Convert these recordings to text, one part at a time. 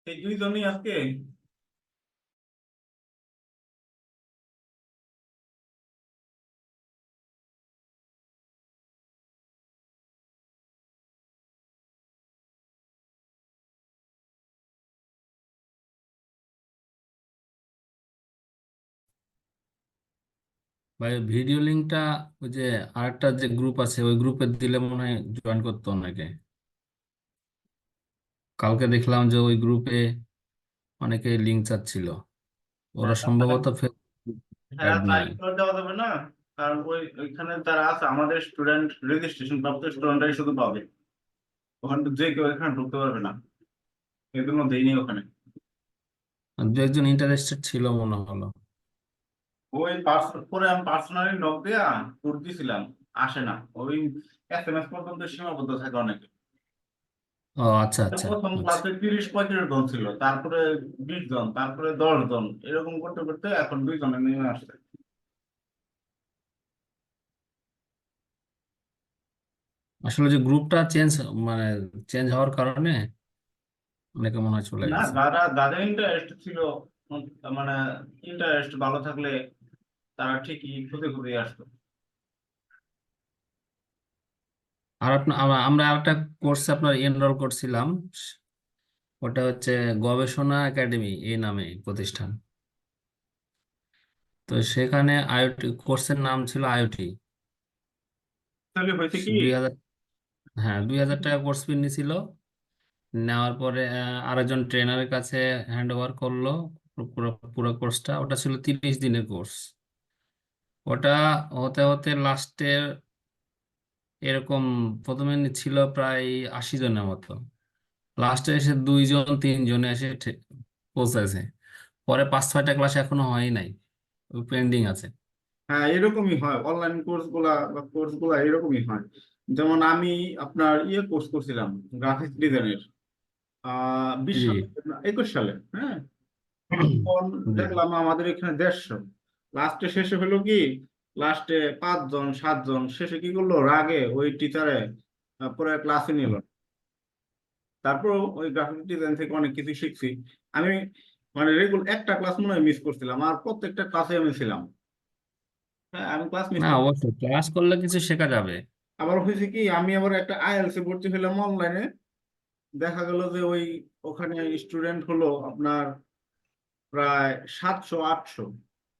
এই দুইজনই আজকে। ভাই ভিডিও লিঙ্কটা ওই যে আরেকটা যে গ্রুপ আছে ওই গ্রুপে দিলে মনে হয় জয়েন করতো অনেকে। কালকে দেখলাম যে ওই গ্রুপে অনেকে লিঙ্ক চাচ্ছিল। ওরা সম্ভবত ফেসবুক হ্যাঁ, অ্যাড তাই নয়। করে দেওয়া যাবে না। কারণ ওইখানে যারা আছে আমাদের স্টুডেন্ট, রেজিস্ট্রেশন প্রাপ্ত স্টুডেন্টরাই শুধু পাবে। ওখানে তো যে কেউ এখানে ঢুকতে পারবে না। এই জন্য দেয়নি ওখানে। দু একজন ইন্টারেস্টেড ছিল মনে হলো। পরে আমি পার্সোনালি নক দিয়া কোড দিছিলাম, আসে না। ওই SMS পর্যন্ত সীমাবদ্ধ থাকে অনেকে। ও আচ্ছা আচ্ছা প্রথম আচ্ছা। ক্লাসে 30-35 জন ছিল, তারপরে 20 জন, তারপরে 10 জন, এরকম করতে করতে এখন 2 জনে নেমে আসছে। আসলে যে গ্রুপটা চেঞ্জ মানে চেঞ্জ হওয়ার কারণে অনেকে মনে হয় চলে না, গেছে। যাদের ইন্টারেস্ট ছিল, উম, মানে ইন্টারেস্ট ভালো থাকলে তারা ঠিকই খুঁজে খুঁজে আসতো। আর আপনার আমরা আরেকটা কোর্সে আপনার এনরোল করছিলাম। ওটা হচ্ছে গবেষণা একাডেমি এই নামে প্রতিষ্ঠান। তো সেখানে আইওটি কোর্সের নাম ছিল আইওটি। তাহলে হয়েছে কি? 2000, হ্যাঁ 2000 টাকা কোর্স ফি নিছিল। নেওয়ার পরে আরেকজন ট্রেনারের কাছে হ্যান্ড ওভার করলো পুরো পুরো কোর্সটা। ওটা ছিল 30 দিনের কোর্স। ওটা হতে হতে লাস্টের এরকম প্রথমে ছিল প্রায় 80 জনের মতো। লাস্টে এসে 2 জন 3 জনে এসে পৌঁছেছে। পরে 5-6টা ক্লাস এখনো হয় নাই, পেন্ডিং আছে। হ্যাঁ, এরকমই হয়। অনলাইন কোর্স গুলা এরকমই হয়। যেমন আমি আপনার কোর্স করছিলাম, গ্রাফিক্স ডিজাইনের, 20 সালে, জি 21 সালে। হ্যাঁ, তখন জি। দেখলাম আমাদের এখানে 150। লাস্টে শেষে হলো কি, লাস্টে 5 জন 7 জন শেষে কি করলো, রাগে ওই টিচারে পরে ক্লাসে নিল। তারপর ওই গ্রাফিক ডিজাইন থেকে অনেক কিছু শিখছি আমি। মানে রেগুলার একটা ক্লাস মনে হয় মিস করছিলাম, আর প্রত্যেকটা ক্লাসে আমি ছিলাম। হ্যাঁ, আমি ক্লাস মিস না করছি। অবশ্যই ক্লাস করলে কিছু শেখা যাবে। আবার হয়েছে কি, আমি আবার একটা আইএলস এ ভর্তি হলাম অনলাইনে। দেখা গেল যে ওখানে স্টুডেন্ট হলো আপনার প্রায় 700-800।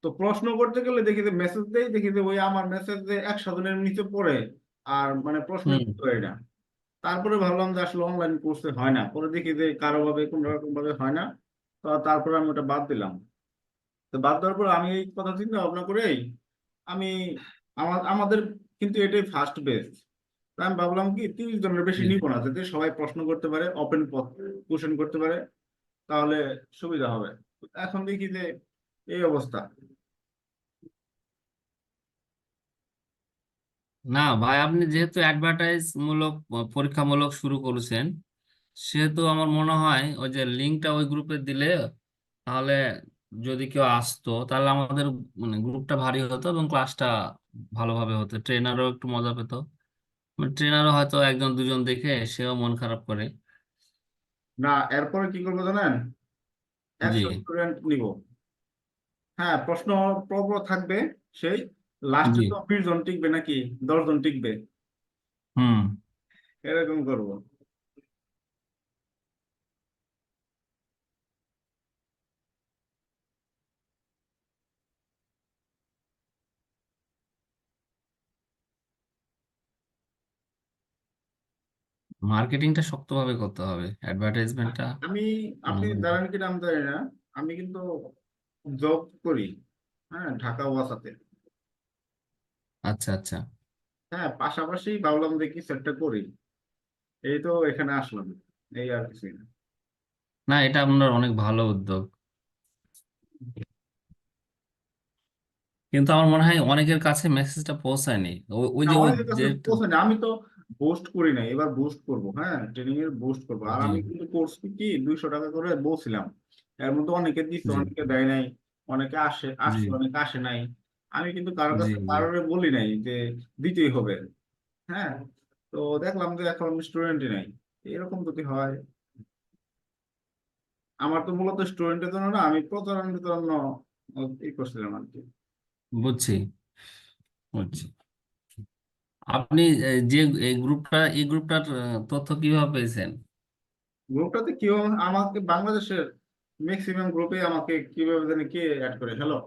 তো প্রশ্ন করতে গেলে দেখি যে মেসেজ দেই, দেখি যে ওই আমার মেসেজ যে 100 জনের নিচে পড়ে, আর মানে প্রশ্নের হুম। উত্তর হয় না। তারপরে ভাবলাম যে আসলে অনলাইন কোর্সে হয় না, পরে দেখি যে কারো ভাবে কোনো রকম ভাবে হয় না। তো তারপরে আমি ওটা বাদ দিলাম। তো বাদ দেওয়ার পর আমি এই কথা চিন্তা ভাবনা করেই আমি আমাদের কিন্তু এটাই ফার্স্ট বেস। আমি ভাবলাম কি, 30 জনের বেশি জি। নিব না, যাতে সবাই প্রশ্ন করতে পারে, ওপেন কোশ্চেন করতে পারে, তাহলে সুবিধা হবে। এখন দেখি যে এই অবস্থা। না ভাই আপনি যেহেতু অ্যাডভার্টাইজ মূলক পরীক্ষামূলক শুরু করেছেন, সেহেতু আমার মনে হয় ওই যে লিঙ্কটা ওই গ্রুপে দিলে তাহলে যদি কেউ আসতো তাহলে আমাদের মানে গ্রুপটা ভারী হতো এবং ক্লাসটা ভালোভাবে হতো, ট্রেনারও একটু মজা পেতো। ট্রেনারও হয়তো একজন দুজন দেখে সেও মন খারাপ করে। না, এরপরে কি করবো জানেন? জি 100 স্টুডেন্ট নিব। হ্যাঁ, প্রশ্ন পর্ব থাকবে সেই। লাস্টে জি। তো 20 জন টিকবে নাকি 10 জন টিকবে, হুম। এরকম করব। মার্কেটিংটা শক্তভাবে করতে হবে, অ্যাডভার্টাইজমেন্টটা। আমি, আপনি জানেন কিনা আমি জানি না, আমি কিন্তু জব করি। হ্যাঁ, ঢাকা ওয়াসাতে। আচ্ছা আচ্ছা। হ্যাঁ, পাশাপাশি ভাবলাম যে কিছু একটা করি। এই তো এখানে আসলাম, এই আর কিছুই না। না এটা আপনার অনেক ভালো উদ্যোগ, কিন্তু আমার মনে হয় অনেকের কাছে মেসেজটা পৌঁছায়নি। ওই না, যে ওই অনেকের যে কাছে পৌঁছায়নি। আমি তো বুস্ট করি না, এবার বুস্ট করব। হ্যাঁ, ট্রেনিং এর বুস্ট করবো। আর জি আমি কিন্তু কোর্স কি 200 টাকা করে বলছিলাম। এর মধ্যে অনেকে দিচ্ছে, জি অনেকে দেয় নাই। অনেকে জি আসছে, অনেকে আসে নাই। আমি কিন্তু কারোর জি কাছে জি। কারোর বলি নাই যে দিতেই হবে। হ্যাঁ, তো দেখলাম যে এখন স্টুডেন্টই নাই। এরকম যদি হয়, আমার তো মূলত স্টুডেন্টের জন্য না, আমি প্রচারণের জন্য ই করছিলাম আর কি। বুঝছি, বুঝছি। আপনি যে এই গ্রুপটার তথ্য কিভাবে পেয়েছেন? গ্রুপটাতে কেউ আমাকে বাংলাদেশের ম্যাক্সিমাম গ্রুপে আমাকে কিভাবে জানি কে অ্যাড করে। হ্যালো,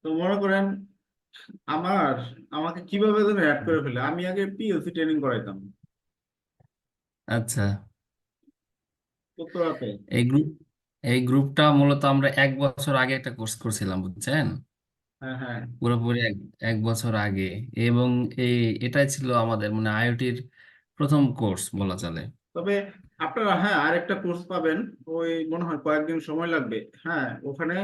তো মনে করেন আমার আমাকে কিভাবে যেন অ্যাড করে ফেলে। আমি আগে পিএলসি ট্রেনিং করাইতাম আচ্ছা। উত্তরাতে। এই গ্রুপ এই গ্রুপটা মূলত আমরা 1 বছর আগে একটা কোর্স করছিলাম, বুঝছেন? হ্যাঁ, হ্যাঁ। পুরোপুরি এক বছর আগে। এবং এই এটাই ছিল আমাদের মানে আইওটির প্রথম কোর্স বলা চলে। তবে আপনারা, হ্যাঁ, আরেকটা কোর্স পাবেন। ওই মনে হয় কয়েকদিন সময় লাগবে। হ্যাঁ, ওখানে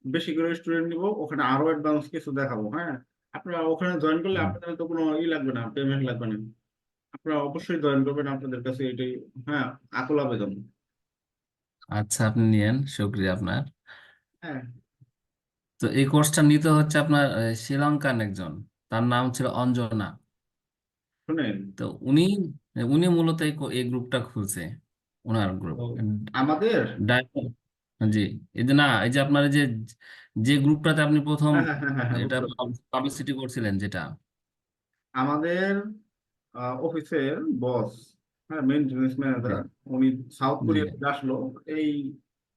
বেশি করে স্টুডেন্ট নিব, ওখানে আরো অ্যাডভান্স কিছু দেখাবো। হ্যাঁ, আপনারা ওখানে জয়েন করলে হুম। আপনাদের তো কোনো ই লাগবে না, পেমেন্ট লাগবে না। আপনারা অবশ্যই জয়েন করবেন, আপনাদের কাছে এটাই, হ্যাঁ, আকুল আবেদন। আচ্ছা, আপনি নিয়েন, শুক্রিয়া আপনার। হ্যাঁ, তো এই কোর্সটা নিতে হচ্ছে আপনার শ্রীলঙ্কান একজন, তার নাম ছিল অঞ্জনা। শুনেন, তো উনি উনি মূলত এই গ্রুপটা খুলছে, ওনার গ্রুপ। তো আমাদের, জি। এই যে না, এই যে আপনার এই যে যে গ্রুপটাতে আপনি প্রথম হ্যাঁ, হ্যাঁ, হ্যাঁ, হ্যাঁ, হ্যাঁ, এটা বুঝতে পারছি। পাবলিসিটি করছিলেন যেটা। আমাদের অফিসের বস, হ্যাঁ, মেইনটেনেন্স জি, ম্যানেজার, উনি সাউথ জি। কোরিয়া থেকে আসলো। এই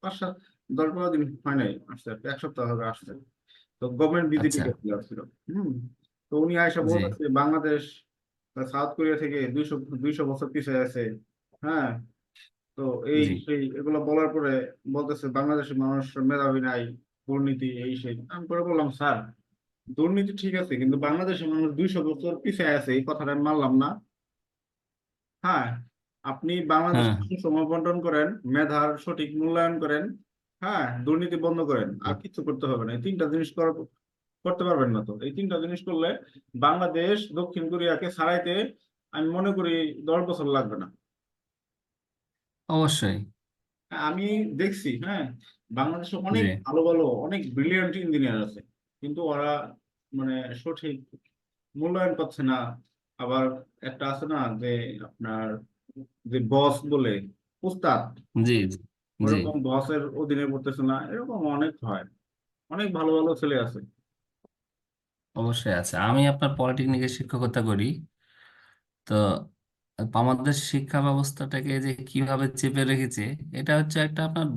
5-7 10-12 দিন হয় নাই, আসছে আর কি, 1 সপ্তাহ হবে আসছে। তো গভর্নমেন্ট ভিজিটিং আচ্ছা। এ আসছিল। হুম। তো উনি আয়সা জি, বলতেছে বাংলাদেশ সাউথ কোরিয়া থেকে 200 200 বছর পিছিয়ে আছে। হ্যাঁ, তো এই জি। সেই এগুলো বলার পরে বলতেছে বাংলাদেশের মানুষ মেধাবী নাই, দুর্নীতি এই সেই। আমি পরে বললাম, স্যার, দুর্নীতি ঠিক আছে, কিন্তু বাংলাদেশের মানুষ 200 বছর পিছিয়ে আছে, এই কথাটা আমি মানলাম না। হ্যাঁ, আপনি হ্যাঁ। বাংলাদেশে সময় বন্টন করেন, মেধার সঠিক মূল্যায়ন করেন, হ্যাঁ, দুর্নীতি বন্ধ করেন, আর কিছু করতে হবে না। এই তিনটা জিনিস করতে পারবেন না। তো এই তিনটা জিনিস করলে বাংলাদেশ দক্ষিণ কোরিয়াকে ছাড়াইতে আমি মনে করি 10 বছর লাগবে না। অবশ্যই। হ্যাঁ, আমি দেখছি, হ্যাঁ, বাংলাদেশে জি। অনেক ভালো ভালো অনেক ব্রিলিয়ান্ট ইঞ্জিনিয়ার আছে, কিন্তু ওরা মানে সঠিক মূল্যায়ন পাচ্ছে না। আবার একটা আছে না যে আপনার, যে বস বলে উস্তাদ, জি, জি, জি। ওরকম বসের অধীনে পড়তেছে না, এরকম অনেক হয়। অনেক ভালো ভালো ছেলে আছে। অবশ্যই আছে। আমি আপনার পলিটেকনিকের শিক্ষকতা করি। তো আমাদের শিক্ষা ব্যবস্থাটাকে যে কিভাবে চেপে রেখেছে, এটা হচ্ছে একটা আপনার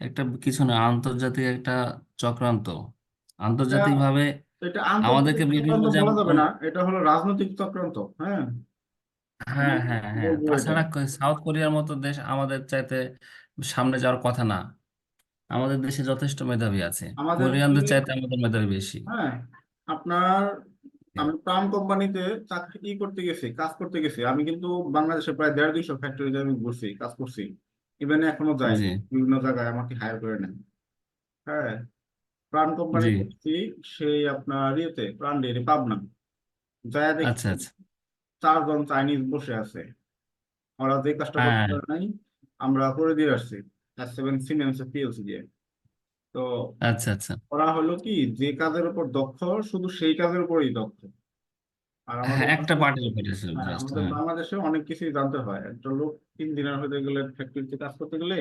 একটা কিছু না, আন্তর্জাতিক একটা চক্রান্ত। এটা আন্তর্জাতিকভাবে এটা আমাদেরকে আন্তর্জাতিক বিভিন্ন চক্রান্ত বলা যেমন যাবে না, এটা হলো রাজনৈতিক চক্রান্ত। হ্যাঁ, আমি হ্যাঁ, হ্যাঁ, হ্যাঁ। বলবো এটা। তাছাড়া সাউথ কোরিয়ার মতো দেশ আমাদের চাইতে সামনে যাওয়ার কথা না। আমাদের দেশে যথেষ্ট মেধাবী আছে, আমাদেরকে, কোরিয়ানদের চাইতে আমাদের মেধাবী বেশি। হ্যাঁ, আপনার, আমি প্রাণ কোম্পানিতে চাকরি করতে গেছি, কাজ করতে গেছি। আমি কিন্তু বাংলাদেশে প্রায় 150-200 ফ্যাক্টরিতে আমি ঘুরছি, কাজ করছি। ইভেন এখনো যাই, জি, বিভিন্ন জায়গায় আমাকে হায়ার করে নেন। হ্যাঁ, প্রাণ কোম্পানি জি। করছি সেই আপনার ইয়েতে, প্রাণ ডেয়ারি পাবনা। যায় দেখি আচ্ছা, আচ্ছা। 4 জন চাইনিজ বসে আছে, ওরা যে কাজটা করতে হ্যাঁ। পারে নাই আমরা করে দিয়ে আসছি, S7 সিমেন্স পিএলসি দিয়ে। তো আচ্ছা, আচ্ছা। ওরা হলো কি, যে কাজের উপর দক্ষ শুধু সেই কাজের উপরই দক্ষ। আর হ্যাঁ, আমাদের একটা পার্টির বাংলাদেশে, উপরে হ্যাঁ, জাস্ট। আমাদের হ্যাঁ। বাংলাদেশে অনেক কিছুই জানতে হয়। একটা লোক ইঞ্জিনিয়ার হতে গেলে, ফ্যাক্টরিতে কাজ করতে গেলে,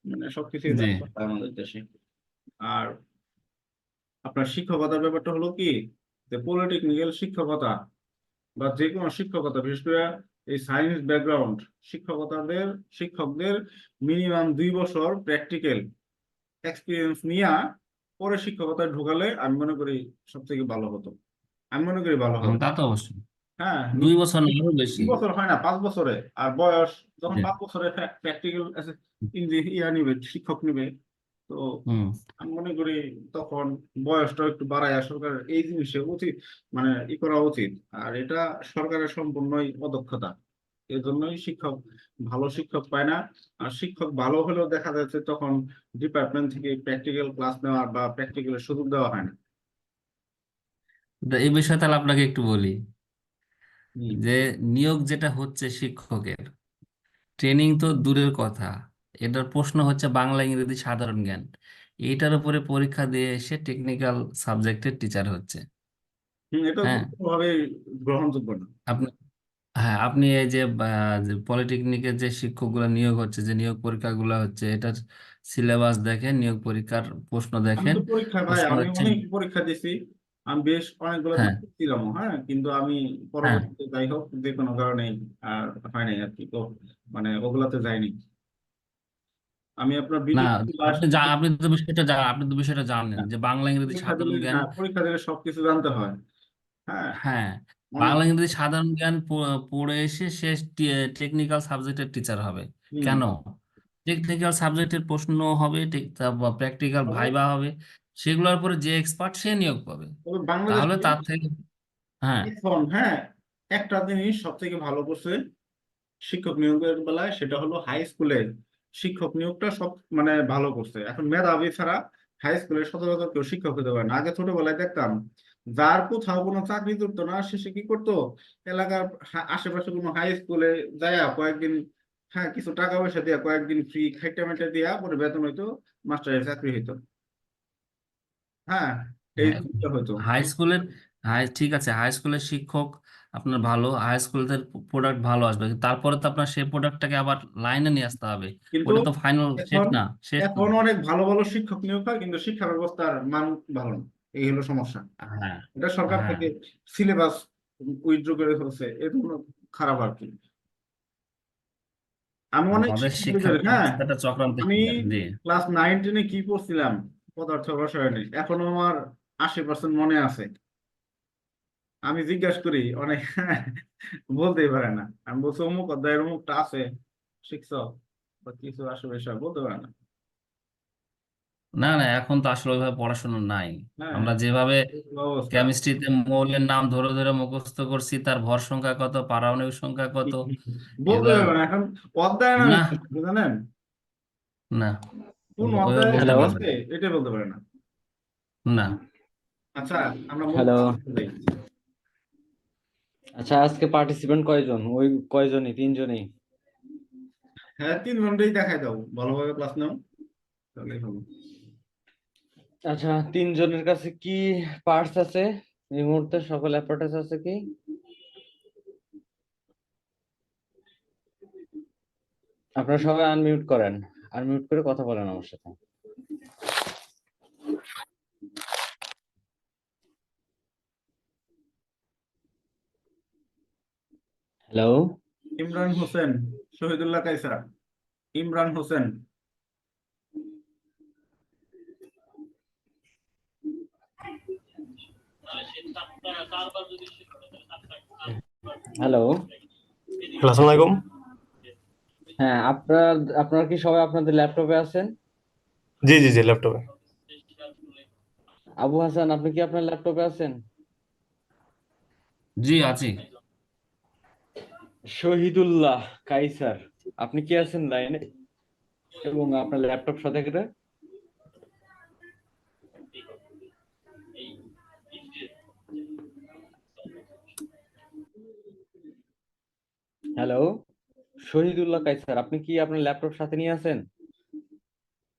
মানে সবকিছুই জি। জানতে হয় আমাদের দেশে। আর আপনার শিক্ষকতার ব্যাপারটা হলো কি, যে পলিটেকনিক্যাল শিক্ষকতা বা যে কোনো শিক্ষকতা, বিশেষ করে এই সায়েন্স ব্যাকগ্রাউন্ড শিক্ষকতাদের, শিক্ষকদের মিনিমাম 2 বছর প্র্যাকটিক্যাল এক্সপিরিয়েন্স নিয়ে পরে শিক্ষকতায় ঢোকালে আমি মনে করি সব থেকে ভালো হতো। আমি মনে করি ভালো হবে। তা তো অবশ্যই। হ্যাঁ, 2 বছর না, আরো বেশি। 2 বছর হয় না, 5 বছরে। আর বয়স যখন জি। 5 বছরে প্র্যাকটিক্যাল ইয়া নিবে, শিক্ষক নিবে। তো হুম। আমি মনে করি তখন বয়সটা একটু বাড়ায় সরকারের এই জিনিসে উচিত, মানে ই করা উচিত। আর এটা সরকারের সম্পূর্ণই অদক্ষতা। এর জন্যই শিক্ষক, ভালো শিক্ষক পায় না। আর শিক্ষক ভালো হলেও দেখা যাচ্ছে তখন ডিপার্টমেন্ট থেকে প্র্যাকটিক্যাল ক্লাস নেওয়ার বা প্র্যাকটিক্যালের সুযোগ দেওয়া হয় না। তো এই বিষয়ে তাহলে আপনাকে একটু বলি হুম। যে নিয়োগ যেটা হচ্ছে শিক্ষকের, ট্রেনিং তো দূরের কথা, এটার প্রশ্ন হচ্ছে বাংলা ইংরেজি সাধারণ জ্ঞান। এইটার উপরে পরীক্ষা দিয়ে এসে টেকনিক্যাল সাবজেক্টের টিচার হচ্ছে। এটা তো হ্যাঁ, কোনোভাবেই গ্রহণযোগ্য না। আপনি, হ্যাঁ আপনি এই যে পলিটেকনিকের যে শিক্ষকগুলো নিয়োগ হচ্ছে, যে নিয়োগ পরীক্ষাগুলো হচ্ছে, এটার সিলেবাস দেখেন, নিয়োগ পরীক্ষার প্রশ্ন আমি দেখেন। তো পরীক্ষা ভাই, প্রশ্ন আমি হচ্ছে, অনেক পরীক্ষা দিছি, আমি বেশ অনেকগুলো হ্যাঁ ছিলাম, হ্যাঁ, কিন্তু আমি হ্যাঁ, পরবর্তীতে যাই হোক যে কোনো কারণে আর হয় নাই আর কি, তো মানে ওগুলাতে যাইনি। আমি আপনার না বিটেক লাস্ট, আপনি তো বিষয়টা জানেন যে বাংলা ইংরেজি পরীক্ষা দিলে, সাধারণ জ্ঞান। হ্যাঁ পরীক্ষা দিলে সবকিছু জানতে হয়। হ্যাঁ, হ্যাঁ, অনেক। বাংলা ইংরেজি সাধারণ জ্ঞান পড়ে এসে সে টেকনিক্যাল সাবজেক্টের টিচার হবে হুম। কেন? টেকনিক্যাল সাবজেক্টের প্রশ্ন হবে, প্র্যাকটিক্যাল তবে ভাইবা হবে, সেগুলোর পরে যে এক্সপার্ট সে নিয়োগ পাবে। তবে তাহলে বাংলাদেশে তার থেকে, হ্যাঁ এখন, হ্যাঁ, একটা জিনিস সব থেকে ভালো করছে শিক্ষক নিয়োগের বেলায়, সেটা হলো হাই স্কুলে শিক্ষক নিয়োগটা সব মানে ভালো করছে। এখন মেধাবী ছাড়া হাই স্কুলে সচরাচর কেউ শিক্ষক হতে পারে না। আগে ছোটবেলায় দেখতাম যার কোথাও কোনো চাকরি করতো না, সে কি করতো, এলাকার আশেপাশে কোনো হাই স্কুলে যায় কয়েকদিন, হ্যাঁ কিছু টাকা পয়সা দিয়া কয়েকদিন ফ্রি খাইটা মেটা দিয়া পরে বেতন হইতো, মাস্টারের চাকরি হইতো। হ্যাঁ, এই হ্যাঁ, জিনিসটা হইতো। হাই স্কুলের, ঠিক আছে, হাই স্কুলের শিক্ষক আপনার ভালো, হাই স্কুলের প্রোডাক্ট ভালো আসবে, কিন্তু তারপরে তো আপনার সেই প্রোডাক্টটাকে আবার লাইনে নিয়ে আসতে হবে। কিন্তু ওটা তো ফাইনাল শেষ এখন না, শেষ না। এখন অনেক ভালো ভালো শিক্ষক নিয়োগ হয়, কিন্তু শিক্ষা ব্যবস্থার মান ভালো না। এই হলো সমস্যা। হ্যাঁ এটা সরকার হ্যাঁ, থেকে সিলেবাস উইথড্র করে ফেলছে, এর জন্য খারাপ আর কি। আমি অনেক আমাদের শিক্ষা শিক্ষকদের, হ্যাঁ, ব্যবস্থাটা চক্রান্তের আমি শিকার, জি। ক্লাস 9 10-এ কি পড়ছিলাম, পদার্থ রসায়নে, এখনো আমার 80% মনে আছে। আমি জিজ্ঞাসা করি অনেক বলতেই পারে না। আমি বলছি অমুক অধ্যায়ের অমুকটা আছে, শিখছ, বা কিছু আসলে এসব বলতে পারে না। না না, এখন তো আসলে ওইভাবে পড়াশোনা নাই। হ্যাঁ, আমরা যেভাবে এই হলো অবস্থা। কেমিস্ট্রিতে মৌলের নাম ধরে ধরে মুখস্থ করছি, তার ভর সংখ্যা কত, পারমাণবিক সংখ্যা কত, বলতে এগুলা, পারবে না এখন, অধ্যায় নামে না জানেন, না, কোন ওইভাবে অধ্যায়ে বলতে হ্যালো, পারবে আছে না। এটা বলতে পারে না। না, আচ্ছা, আমরা মূল হ্যালো। কথায় যাই। আচ্ছা, আজকে পার্টিসিপেন্ট কয়জন? ওই কয়জনই? তিনজনই? হ্যাঁ, 3 ঘন্টাই দেখাই দাও, ভালোভাবে ক্লাস নাও, তাহলেই হবে। আচ্ছা, তিনজনের কাছে কি পার্টস আছে? এই মুহূর্তে সকল অ্যাপারেটাস আছে কি? আপনারা সবাই আনমিউট করেন, আনমিউট করে কথা বলেন আমার সাথে। Hello. Imran Hossain, Shahidullah Kaiser, Imran Hossain. Hello. Hello, আসসালামু আলাইকুম। হ্যাঁ, আপনারা কি সবাই আপনাদের ল্যাপটপে আছেন? জি জি জি, ল্যাপটপে। আবু হাসান, আপনি কি আপনার ল্যাপটপে আছেন? জি আছি। শহীদুল্লাহ কাইসার, আপনি কি আছেন লাইনে এবং আপনার ল্যাপটপ সাথে করে? হ্যালো, শহীদুল্লাহ কাইসার, আপনি কি আপনার ল্যাপটপ সাথে নিয়ে আছেন?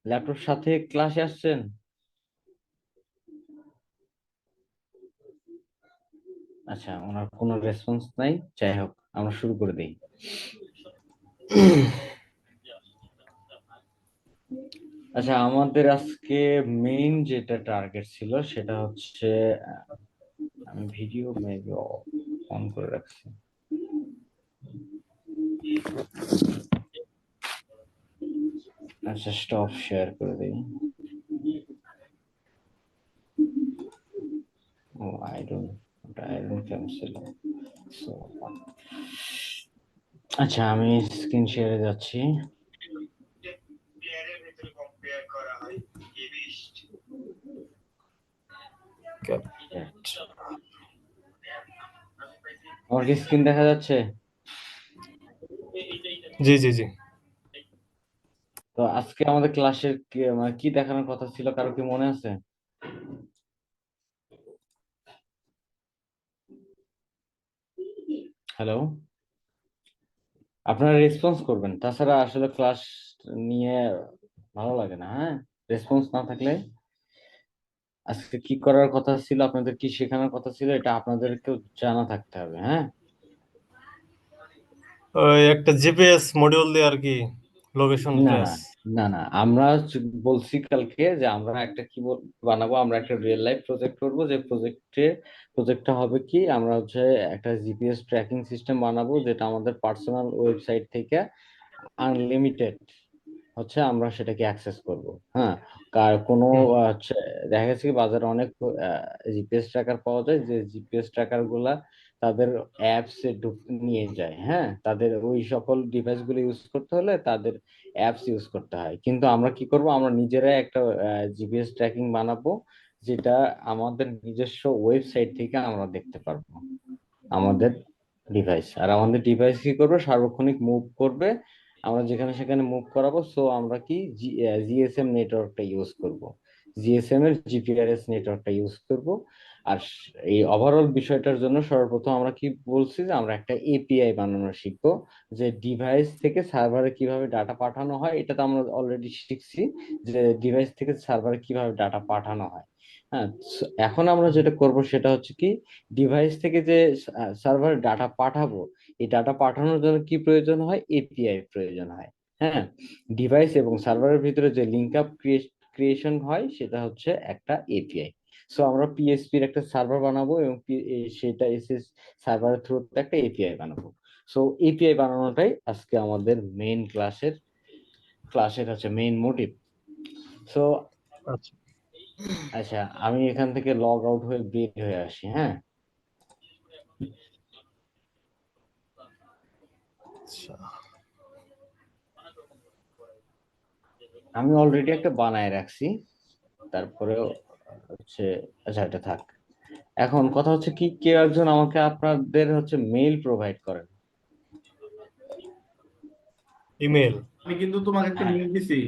ল্যাপটপ সাথে ক্লাসে আসছেন? আচ্ছা, ওনার কোনো রেসপন্স নাই। যাই হোক, আমরা শুরু করে দিই। আচ্ছা, আমাদের আজকে মেইন যেটা টার্গেট ছিল সেটা হচ্ছে, আমি ভিডিও মেবি অন করে রাখছি। আচ্ছা, স্টপ শেয়ার করে দিই। ও, আই ডোন্ট ক্যান্সেল। সো আচ্ছা, আমি স্ক্রিন শেয়ারে যাচ্ছি। আমার কি স্ক্রিন দেখা যাচ্ছে? জি জি জি। তো আজকে আমাদের ক্লাসের মানে কি দেখানোর কথা ছিল, কারো কি মনে আছে? হ্যালো, আপনারা রেসপন্স করবেন, তাছাড়া আসলে ক্লাস নিয়ে ভালো লাগে না। হ্যাঁ, রেসপন্স না থাকলে আজকে কি করার কথা ছিল, আপনাদের কি শেখানোর কথা ছিল, এটা আপনাদেরকেও জানা থাকতে হবে, হ্যাঁ? ওই একটা জিপিএস মডিউল দিয়ে আর কি, লোকেশন না ট্রেস। না না না, আমরা বলছি কালকে যে আমরা একটা কি বানাবো, আমরা একটা রিয়েল লাইফ প্রজেক্ট করবো, যে প্রজেক্টটা হবে কি, আমরা হচ্ছে একটা জিপিএস ট্র্যাকিং সিস্টেম বানাবো, যেটা আমাদের পার্সোনাল ওয়েবসাইট থেকে আনলিমিটেড হচ্ছে আমরা সেটাকে অ্যাক্সেস করব। হ্যাঁ, কার কোনো হুম। হচ্ছে দেখা গেছে কি বাজারে অনেক জিপিএস ট্র্যাকার পাওয়া যায়, যে জিপিএস ট্র্যাকার গুলা তাদের অ্যাপস এ নিয়ে যায়। হ্যাঁ, তাদের ওই সকল ডিভাইস গুলো ইউজ করতে হলে তাদের অ্যাপস ইউজ করতে হয়, কিন্তু আমরা কি করব, আমরা নিজেরাই একটা জিপিএস ট্র্যাকিং বানাবো, যেটা আমাদের নিজস্ব ওয়েবসাইট থেকে আমরা দেখতে পারবো আমাদের ডিভাইস। আর আমাদের ডিভাইস কি করবে, সার্বক্ষণিক মুভ করবে, আমরা যেখানে সেখানে মুভ করাবো। সো আমরা কি জিএসএম নেটওয়ার্কটা ইউজ করব, জিএসএম এর জিপিআরএস নেটওয়ার্কটা ইউজ করব। আর এই ওভারঅল বিষয়টার জন্য সর্বপ্রথম আমরা কি বলছি, যে আমরা একটা এপিআই বানানো শিখবো, যে ডিভাইস থেকে সার্ভারে কিভাবে ডাটা পাঠানো হয়। এটা তো আমরা অলরেডি শিখছি, যে ডিভাইস থেকে সার্ভারে কিভাবে ডাটা পাঠানো হয়। হ্যাঁ, এখন আমরা যেটা করব সেটা হচ্ছে কি, ডিভাইস থেকে যে সার্ভারে ডাটা পাঠাবো, এই ডাটা পাঠানোর জন্য কি প্রয়োজন হয়, এপিআই প্রয়োজন হয়। হ্যাঁ, ডিভাইস এবং সার্ভারের ভিতরে যে লিঙ্ক আপ ক্রিয়েশন হয় সেটা হচ্ছে একটা এপিআই। সো আমরা পিএসপির একটা সার্ভার বানাবো এবং সেটা এসএস সার্ভারের থ্রুতে একটা এপিআই বানাবো। সো এপিআই বানানোটাই আজকে আমাদের মেইন ক্লাসের হচ্ছে মেইন মোটিভ। সো আচ্ছা আচ্ছা, আমি এখান থেকে লগ আউট হয়ে বের হয়ে আসি। হ্যাঁ, আচ্ছা। আমি অলরেডি একটা বানায় রাখছি, তারপরেও হচ্ছে, আচ্ছা এটা থাক। এখন কথা হচ্ছে কি, কেউ একজন আমাকে আপনাদের হচ্ছে মেইল প্রোভাইড করেন। ইমেল। আমি কিন্তু তোমাকে একটা হ্যাঁ, মেল দিছি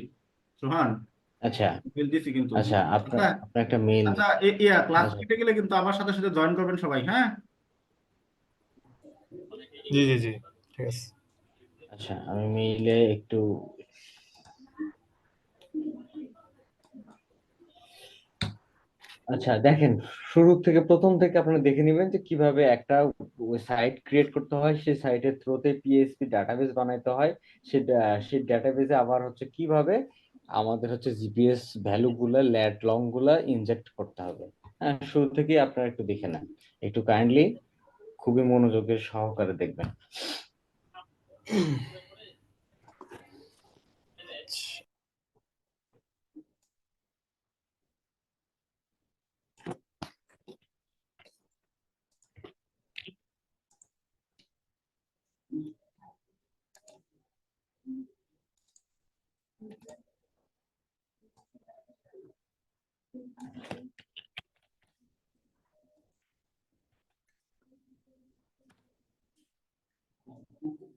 সোহান, আচ্ছা মেল দিছি কিন্তু। আচ্ছা, আপনার আচ্ছা, আপনার একটা মেইল। আচ্ছা, ক্লাস আচ্ছা কেটে গেলে কিন্তু আমার সাথে সাথে জয়েন করবেন সবাই, হ্যাঁ? জি জি জি, ঠিক আছে। আচ্ছা, আমি মেইলে একটু, আচ্ছা দেখেন, শুরু থেকে প্রথম থেকে আপনারা দেখে নেবেন যে কিভাবে একটা সাইট ক্রিয়েট করতে হয়, সেই সাইটের থ্রুতে পিএইচপি ডাটাবেস বানাইতে হয়, সেই ডাটাবেসে আবার হচ্ছে কিভাবে আমাদের হচ্ছে জিপিএস ভ্যালু গুলা, ল্যাট লং গুলা ইনজেক্ট করতে হবে। হ্যাঁ, শুরু থেকেই আপনারা একটু দেখে নেন, একটু কাইন্ডলি খুবই মনোযোগের সহকারে দেখবেন।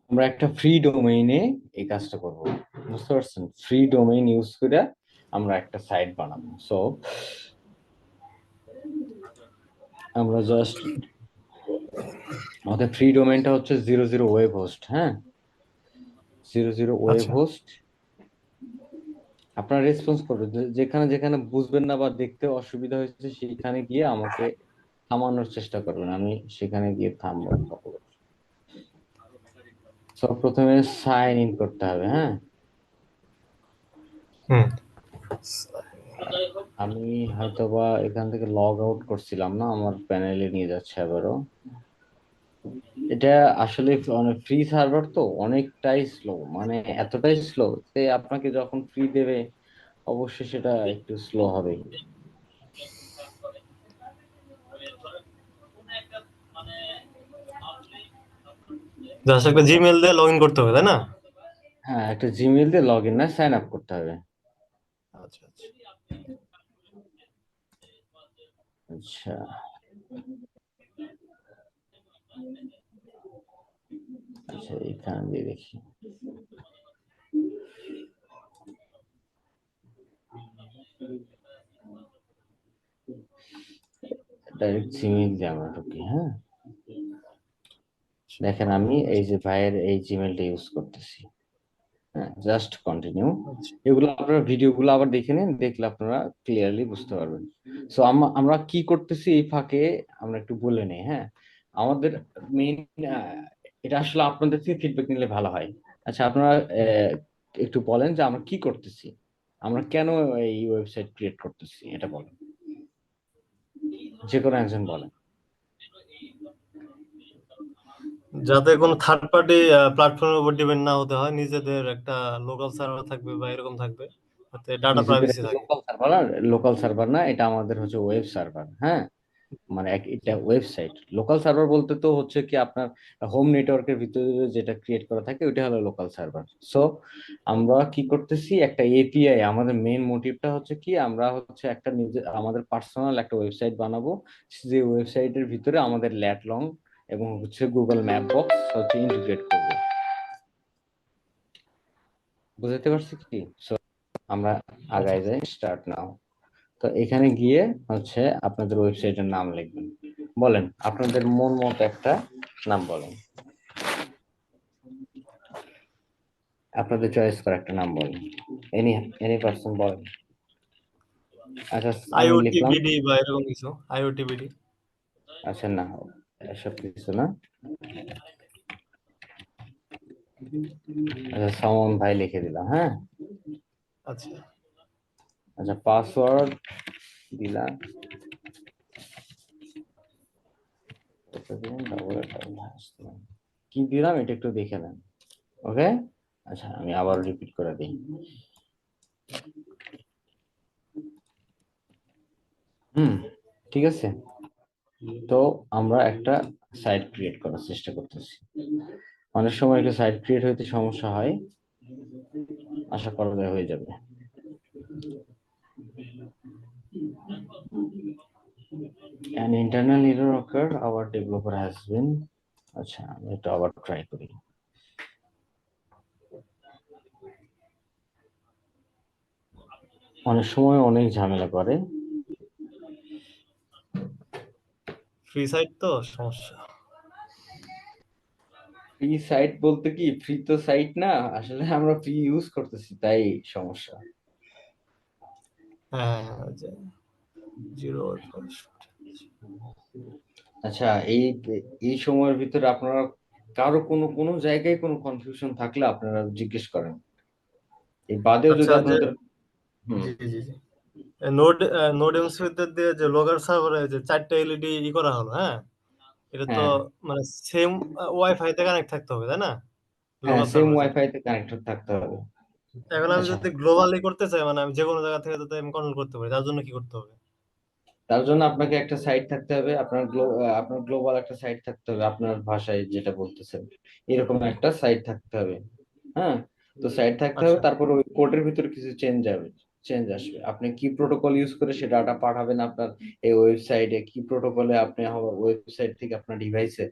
আমরা একটা ফ্রি ডোমেইনে এই কাজটা করব, বুঝতে পারছেন? ফ্রি ডোমেইন ইউজ করে আমরা একটা সাইট বানাবো। সো আমরা জাস্ট, আমাদের ফ্রি ডোমেইনটা হচ্ছে 00 ওয়েব হোস্ট। হ্যাঁ, 00 ওয়েব আচ্ছা হোস্ট। আপনারা রেসপন্স করবেন, যেখানে যেখানে বুঝবেন না বা দেখতে অসুবিধা হয়েছে সেখানে গিয়ে আমাকে থামানোর চেষ্টা করবেন, আমি সেখানে গিয়ে থামবো। সব প্রথমে সাইন ইন করতে হবে। হ্যাঁ, হুম। আমি হয়তোবা এখান থেকে লগ আউট করছিলাম না, আমার প্যানেলে নিয়ে যাচ্ছে আবারও। এটা আসলে অনেক ফ্রি সার্ভার তো অনেকটাই স্লো, মানে এতটাই স্লো যে আপনাকে যখন ফ্রি দেবে অবশ্যই সেটা একটু স্লো হবে। জাস্ট একটা জিমেল দিয়ে লগ ইন করতে হবে, তাই না? হ্যাঁ, একটা জিমেইল দিয়ে লগ ইন না, সাইন আপ করতে হবে। আচ্ছা আচ্ছা। আচ্ছা আচ্ছা, এখানে দিয়ে দেখি। ডাইরেক্ট জিমেইল দিয়ে আমরা ঢুকি। হ্যাঁ, দেখেন আমি এই যে ভাইয়ের এই জিমেইলটা ইউজ করতেছি। হ্যাঁ, জাস্ট কন্টিনিউ। আচ্ছা এগুলো আপনারা ভিডিওগুলো আবার দেখে নিন, দেখলে আপনারা ক্লিয়ারলি বুঝতে পারবেন। সো আমরা কি করতেছি এই ফাঁকে আমরা একটু বলে নিই। হ্যাঁ, আমাদের মেইন এটা আসলে আপনাদের থেকে ফিডব্যাক নিলে ভালো হয়। আচ্ছা, আপনারা একটু বলেন যে আমরা কি করতেছি, আমরা কেন এই ওয়েবসাইট ক্রিয়েট করতেছি, এটা বলেন, যে কোনো একজন বলেন। যাতে কোনো থার্ড পার্টি প্ল্যাটফর্মের উপর ডিপেন্ড না হতে হয়, নিজেদের একটা লোকাল সার্ভার থাকবে বা এরকম থাকবে, যাতে ডাটা নিজেদের প্রাইভেসি থাকে। লোকাল সার্ভার না, এটা আমাদের হচ্ছে ওয়েব সার্ভার। হ্যাঁ, মানে এটা ওয়েবসাইট। লোকাল সার্ভার বলতে তো হচ্ছে কি আপনার হোম নেটওয়ার্কের ভিতরে যেটা ক্রিয়েট করা থাকে ওইটা হলো লোকাল সার্ভার। সো আমরা কি করতেছি, একটা এপিআই, আমাদের মেইন মোটিভটা হচ্ছে কি, আমরা হচ্ছে একটা নিজে আমাদের পার্সোনাল একটা ওয়েবসাইট বানাবো, যে ওয়েবসাইটের ভিতরে আমাদের ল্যাটলং এবং হচ্ছে গুগল ম্যাপ বক্স হচ্ছে ইন্টিগ্রেট করবো। বুঝতে পারছি কি? সো আমরা আচ্ছা আগায় যাই, স্টার্ট নাও। তো এখানে গিয়ে হচ্ছে আপনাদের ওয়েবসাইটের নাম লিখবেন। বলেন আপনাদের মন মতো একটা নাম বলেন, আপনাদের চয়েস করা একটা নাম বলেন, এনি এনি পারসন বলেন। আচ্ছা, আমি আইওটি লিখলাম। বিডি বা এরকম কিছু, আইওটি বিডি। আচ্ছা, না এসব কিছু না। আচ্ছা, সামন ভাই লিখে দিলাম। হ্যাঁ, আচ্ছা আচ্ছা, পাসওয়ার্ড দিলাম। কি দিলাম এটা একটু দেখে নেন। ওকে, আচ্ছা আমি আবার রিপিট করে দিই। ঠিক আছে। তো আমরা একটা সাইট ক্রিয়েট করার চেষ্টা করতেছি। অনেক সময় একটা সাইট ক্রিয়েট হইতে সমস্যা হয়, আশা করা যায় হয়ে যাবে। An internal error occurred, our developer has been, আচ্ছা আমি এটা আবার ট্রাই করি। অনেক সময় অনেক ঝামেলা করে। ফ্রি সাইট তো সমস্যা। ফ্রি সাইট বলতে কি, ফ্রি তো সাইট না, আসলে আমরা ফ্রি ইউজ করতেছি তাই সমস্যা। হ্যাঁ জিরো। আচ্ছা, এই এই সময়ের ভিতরে আপনারা কারো কোনো জায়গায় কোনো কনফিউশন থাকলে আপনারা জিজ্ঞেস করেন। এই বাদেও যদি আচ্ছা যে আপনাদের হুম জি জি জি নোড নোড এমসিইউ দিয়ে যে লোকাল সার্ভারে যে 4টা এলইডি করা হলো, হ্যাঁ এটা তো হ্যাঁ, মানে সেম ওয়াইফাই তে কানেক্ট থাকতে হবে, তাই না? হ্যাঁ, লোকাল সেম সার্ভার যেটা। ওয়াইফাই তে কানেক্টেড থাকতে হবে। এখন আমি আচ্ছা, যদি গ্লোবালি করতে চাই, মানে আমি যে কোনো জায়গা থেকে যাতে আমি কন্ট্রোল করতে পারি, তার জন্য কি করতে হবে? তার জন্য আপনাকে একটা সাইট থাকতে হবে, আপনার গ্লোবাল একটা সাইট থাকতে হবে, আপনার ভাষায় যেটা বলতেছেন এরকম একটা সাইট থাকতে হবে। হ্যাঁ, তো সাইট থাকতে হবে, আচ্ছা তারপর ওই কোডের ভিতরে কিছু চেঞ্জ আসবে। আপনি কি প্রোটোকল ইউজ করে সে ডাটা পাঠাবেন আপনার এই ওয়েবসাইটে, কি প্রোটোকলে আপনি ওয়েবসাইট থেকে আপনার ডিভাইসে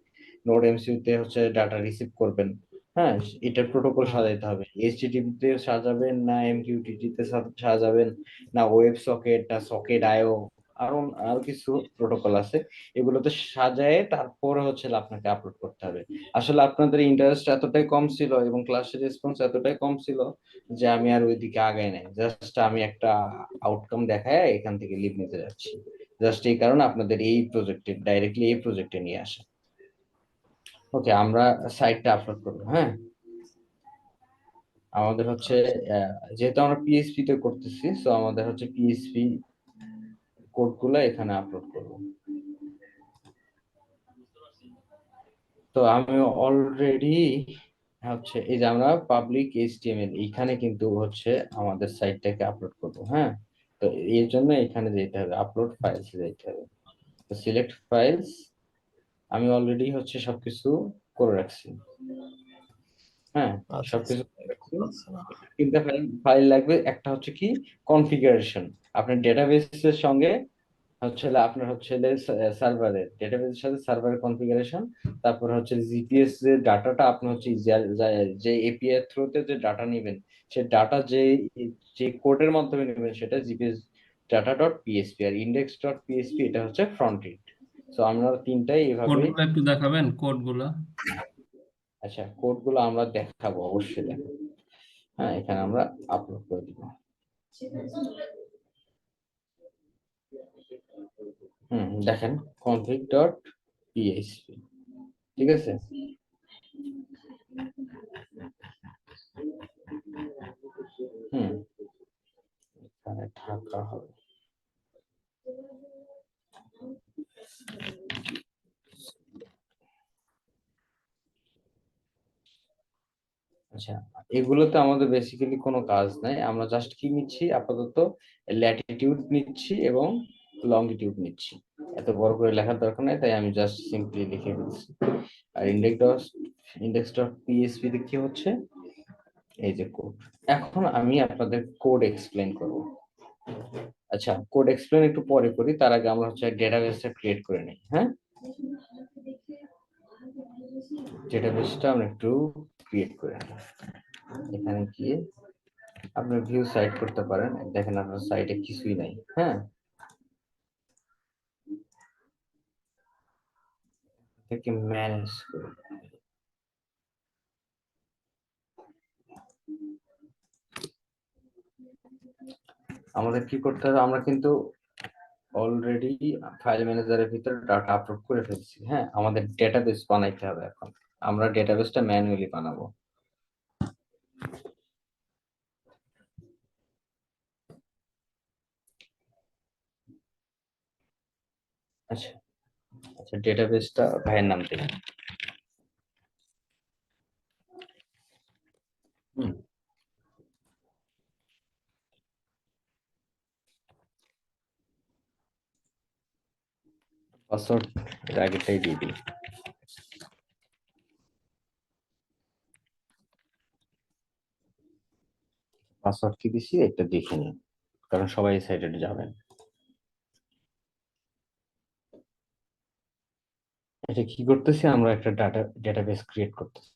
নোড এমসিইউ তে হচ্ছে ডাটা রিসিভ করবেন। হ্যাঁ, এটার প্রোটোকল হুম সাজাইতে হবে। এইচটিটিপি তে সাজাবেন না এমকিউটিটি তে সাজাবেন, না ওয়েব সকেট না সকেট আইও, আরো কিছু প্রোটোকল আছে। এগুলোতে সাজায় তারপরে হচ্ছে আপনাকে আপলোড করতে হবে। আসলে আপনাদের ইন্টারেস্ট এতটাই কম ছিল এবং ক্লাসের রেসপন্স এতটাই কম ছিল যে আমি আর ওইদিকে আগাই নাই। জাস্ট আমি একটা আউটকাম দেখায় এখান থেকে লিভ নিতে যাচ্ছি। জাস্ট এই কারণে আপনাদের ডাইরেক্টলি এই প্রজেক্টে নিয়ে আসা। ওকে, আমরা সাইটটা আপলোড করবো। হ্যাঁ, আমাদের হচ্ছে আচ্ছা যেহেতু আমরা পিএইচপি তে করতেছি, সো আমাদের হচ্ছে পিএইচপি কোড গুলো এখানে আপলোড করবো। তো আমি অলরেডি হচ্ছে এই যে আমরা পাবলিক এইচটিএমএল এইখানে কিন্তু হচ্ছে আমাদের সাইটটাকে আপলোড করব। হ্যাঁ, তো এর জন্য এখানে যেতে হবে, আপলোড ফাইলস যেতে হবে। তো সিলেক্ট ফাইলস, আমি অলরেডি হচ্ছে সবকিছু করে রাখছি। হ্যাঁ, আচ্ছা সবকিছু করে রাখছি। আচ্ছা তিনটা ফাইল লাগবে। একটা হচ্ছে কি, কনফিগারেশন, আপনার ডেটাবেসের সঙ্গে হচ্ছে আপনার হচ্ছে সার্ভারের ডেটাবেসের সাথে সার্ভারের কনফিগারেশন। তারপর হচ্ছে জিপিএস যে ডাটাটা আপনি হচ্ছে যে এপিআই এর থ্রুতে যে ডাটা নেবেন, সে ডাটা যে যে কোডের মাধ্যমে নেবেন সেটা জিপিএস ডাটা ডট পিএসপি, আর ইন্ডেক্স ডট পিএসপি এটা হচ্ছে ফ্রন্ট এন্ড। সো আমরা তিনটাই এভাবে। কোডগুলো একটু দেখাবেন, কোডগুলো। আচ্ছা, কোডগুলো আমরা দেখাবো, অবশ্যই দেখাবো। হ্যাঁ, এখানে আমরা আপলোড করে দিব। দেখেন config.php, ঠিক আছে। এখানে ঢাকা হবে। আচ্ছা, এগুলোতে আমাদের বেসিক্যালি কোনো কাজ নাই, আমরা জাস্ট কি নিচ্ছি আপাতত, ল্যাটিটিউড নিচ্ছি এবং লঙ্গিটিউড নিচ্ছি। এত বড় করে লেখার দরকার নাই, তাই আমি জাস্ট সিম্পলি লিখে দিচ্ছি। আর index.php তে কি হচ্ছে, এই যে কোড। এখন আমি আপনাদের কোড এক্সপ্লেন করব। আচ্ছা, কোড এক্সপ্লেন একটু পরে করি, তার আগে আমরা হচ্ছে ডেটাবেসটা ক্রিয়েট করে নিই। হ্যাঁ, ডেটাবেসটা আমরা একটু ক্রিয়েট করে নিই। এখানে গিয়ে আপনি ভিউ সাইট করতে পারেন, দেখেন আপনার সাইটে কিছুই নাই। হ্যাঁ, থেকে ম্যানেজ করে আমাদের কি করতে হবে, আমরা কিন্তু অলরেডি ফাইল ম্যানেজারের ভিতরে ডাটা আপলোড করে ফেলছি। হ্যাঁ, আমাদের ডেটাবেস বানাইতে হবে। এখন আমরা ডেটাবেসটা ম্যানুয়ালি বানাবো। আচ্ছা আচ্ছা, ডেটাবেসটা ভাইয়ের নাম দিন। পাসওয়ার্ড এর আগেটাই দিয়ে দিই। পাসওয়ার্ড কি দিছি একটা দেখে নিন, কারণ সবাই এই সাইটে যাবেন। এটা কি করতেছি, আমরা একটা ডেটাবেস ক্রিয়েট করতেছি।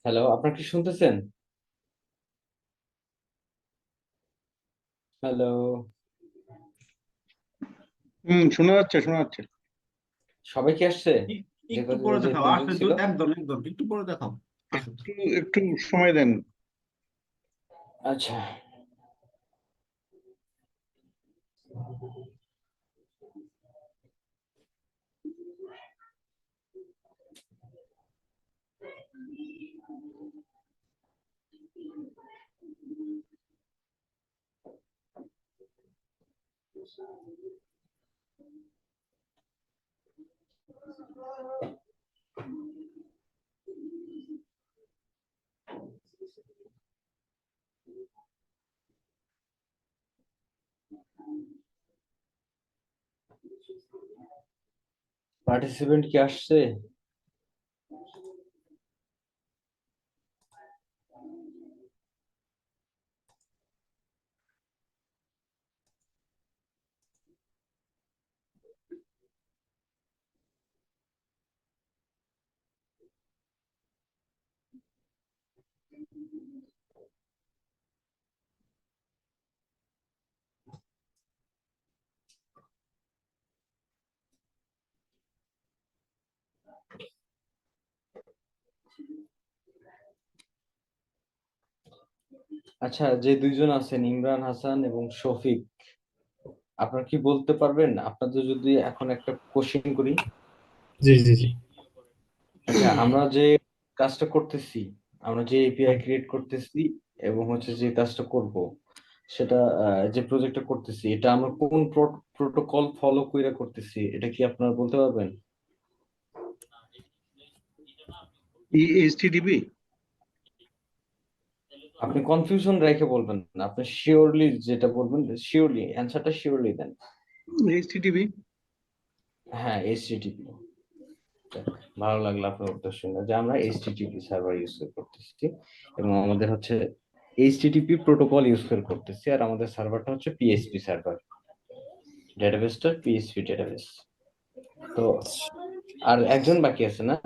হ্যালো, আপনারা কি শুনতেছেন? হ্যালো, শোনা যাচ্ছে, শোনা যাচ্ছে। সবাই কি আসছে? একটু পরে যে দেখাও, তিনজন আসলে ছিল। একদম একদম একটু পরে দেখাও। আসো। একটু সময় দেন। আচ্ছা, পার্টিসিপেন্ট কি আসছে? আচ্ছা, যে দুইজন আছেন ইমরান হাসান এবং শফিক, আপনারা কি বলতে পারবেন আপনাদের যদি এখন একটা কোশ্চেন করি? জি জি জি। আচ্ছা, আমরা যে কাজটা করতেছি, আমরা যে এপিআই ক্রিয়েট করতেছি এবং হচ্ছে যে কাজটা করব, সেটা যে প্রজেক্টটা করতেছি, এটা আমরা কোন প্রোটোকল ফলো কইরা করতেছি, এটা কি আপনারা বলতে পারবেন? এইচটিটিপি। আপনি কনফিউশন রেখে বলবেন না, আপনি শিওরলি যেটা বলবেন, শিওরলি অ্যান্সারটা শিওরলি দেন। এইচটিটিপি। হ্যাঁ, এইচটিটিপি। ভালো লাগলো আপনার উত্তর শুনে, যে আমরা এইচটিটিপি সার্ভার ইউজ করতেছি এবং আমাদের হচ্ছে এইচটিটিপি প্রোটোকল ইউজ করতেছি, আর আমাদের সার্ভারটা হচ্ছে পিএইচপি সার্ভার, ডেটাবেসটা পিএইচপি ডেটাবেস। তো আর একজন বাকি আছে না?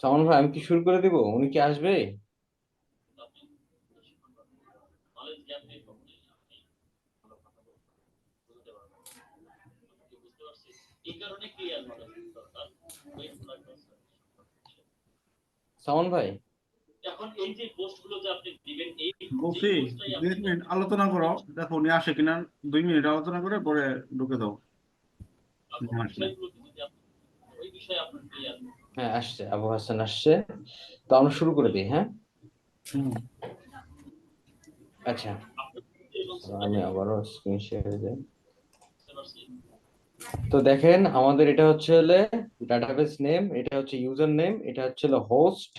সামন ভাই, আমি কি শুরু করে দিব? উনি কি আসবে? সামন ভাই, বলছি 2 মিনিট আলোচনা করো, দেখো উনি আসে কিনা। 2 মিনিট আলোচনা করে পরে ঢুকে দাও। উনি আসলে হ্যাঁ আসছে, আবু হাসান আসছে। তো আমরা শুরু করে দিই, হ্যাঁ? হুম। আচ্ছা, আমি আবারও স্ক্রিন শেয়ার দেই। তো দেখেন, আমাদের এটা হচ্ছে হলে ডাটাবেস নেম, এটা হচ্ছে ইউজার নেম, এটা হচ্ছে হলো হোস্ট,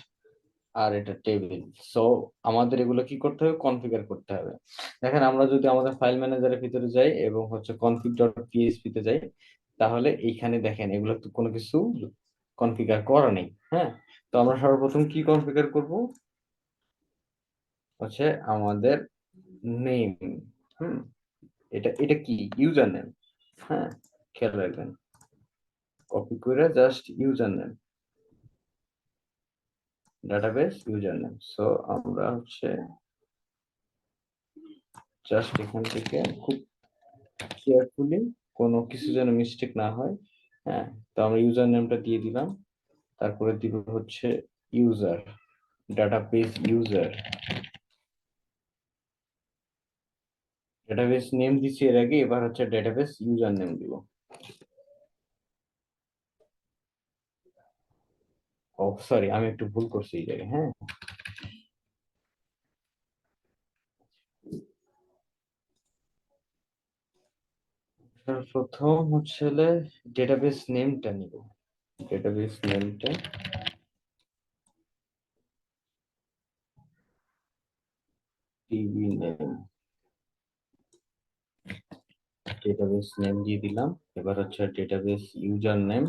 আর এটা টেবিল। সো আমাদের এগুলো কি করতে হবে? কনফিগার করতে হবে। দেখেন, আমরা যদি আমাদের ফাইল ম্যানেজারের ভিতরে যাই এবং হচ্ছে config.php তে যাই, তাহলে এইখানে দেখেন এগুলো তো কোনো কিছু কনফিগার করা নেই। হ্যাঁ, তো আমরা সর্বপ্রথম কি কনফিগার করব? হচ্ছে আমাদের নেম। হুম, এটা এটা কি? User name. হ্যাঁ, খেয়াল রাখবেন, কপি করে just user name, database user name. So আমরা হচ্ছে জাস্ট এখান থেকে খুব কেয়ারফুলি কোনো কিছু যেন মিস্টেক না হয়। হ্যাঁ, তো আমরা ইউজার নেমটা দিয়ে দিলাম, তারপরে দিব হচ্ছে user, database user. Database name দিচ্ছি এর আগে, এবার হচ্ছে ডাটাবেস ইউজার নেম দিব। ও সরি, আমি একটু ভুল করছি এই জায়গায়। হ্যাঁ, প্রথম হচ্ছে ডেটাবেস নেমটা নিব। ডেটাবেস নেমটা টিভি নেম, ডেটাবেস নেম দিয়ে দিলাম। এবার হচ্ছে ডেটাবেস ইউজার নেম,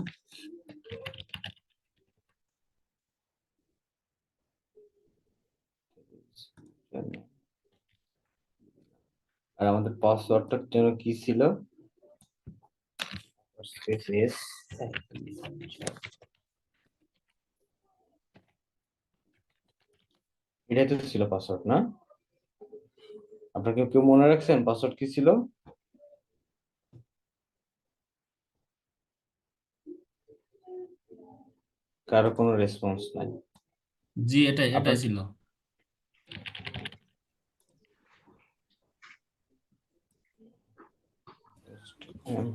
আর আমাদের পাসওয়ার্ডটা যেন কি ছিল? স্পেস, এটাই তো ছিল পাসওয়ার্ড, না? আপনাকে কেউ মনে রাখছেন পাসওয়ার্ড কি ছিল? কারো কোনো রেসপন্স নাই। জি, এটাই আপনার ছিল।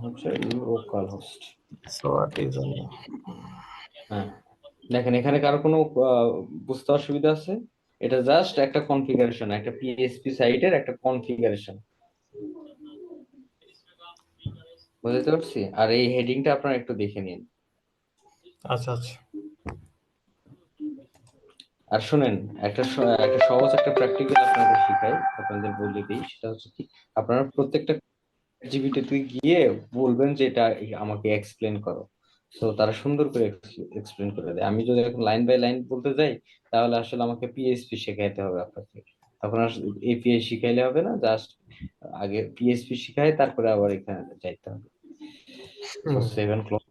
হচ্ছে local host. So what is হ্যাঁ, দেখেন এখানে কারো কোনো বুঝতে অসুবিধা আছে? এটা জাস্ট একটা কনফিগারেশন, একটা পিএইচপি সাইটের একটা কনফিগারেশন, বুঝতে পারছি। আর এই হেডিংটা আপনারা একটু দেখে নিন। আচ্ছা আচ্ছা। আর শুনেন, একটা সহজ একটা প্র্যাকটিক্যাল আপনাদের শিখাই, আপনাদের বলে দিই। সেটা হচ্ছে কি, আপনারা প্রত্যেকটা জিবিটিতে গিয়ে বলবেন যে এটা আমাকে এক্সপ্লেন করো। তো তারা সুন্দর করে এক্সপ্লেন করে দেয়। আমি যদি এখন লাইন বাই লাইন বলতে যাই, তাহলে আসলে আমাকে পিএইচপি শেখাইতে হবে আপনাকে। তখন আর এপিআই শিখাইলে হবে না, জাস্ট আগে পিএইচপি শিখাই, তারপরে আবার এখানে যাইতে হবে। তো 7 ক্লক।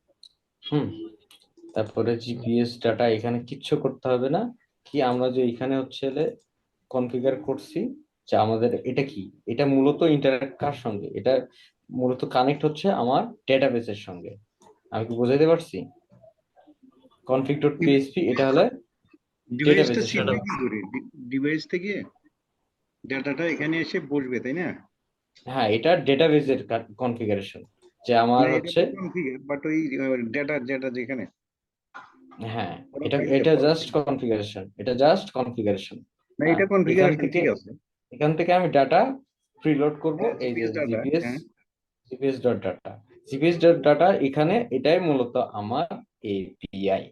তারপরে জিপিএস ডাটা, এখানে কিচ্ছু করতে হবে না। কি, আমরা যে এখানে হচ্ছে কনফিগার করছি যে আমাদের এটা কি, এটা মূলত ইন্টারঅ্যাক্ট কার সঙ্গে? এটা মূলত কানেক্ট হচ্ছে আমার ডেটাবেসের সঙ্গে। আমি কি বোঝাতে পারছি? config.php এটা হলো ডিভাইসটা ডেটাবেসের শিখবে সঙ্গে। কি করে? ডিভাইস থেকে ডাটাটা এখানে এসে বসবে, তাই না? হ্যাঁ, এটা ডেটাবেসের কনফিগারেশন, যে আমার না, এটা হচ্ছে। তো কনফিগার, বাট ওই ডাটা যেটা যেখানে হ্যাঁ, বড় এটা ফাইলটা এটা বড় জাস্ট ফাইল। কনফিগারেশন, এটা জাস্ট কনফিগারেশন। না, হ্যাঁ, এটা এখান কনফিগারেশন থেকে ঠিক আছে। আমি ডাটা প্রিলোড করব, এই যে জিপিএস ডাটা, জিপিএস হ্যাঁ। Dot data. GPS dot data, এখানে এটাই মূলত আমার এপিআই।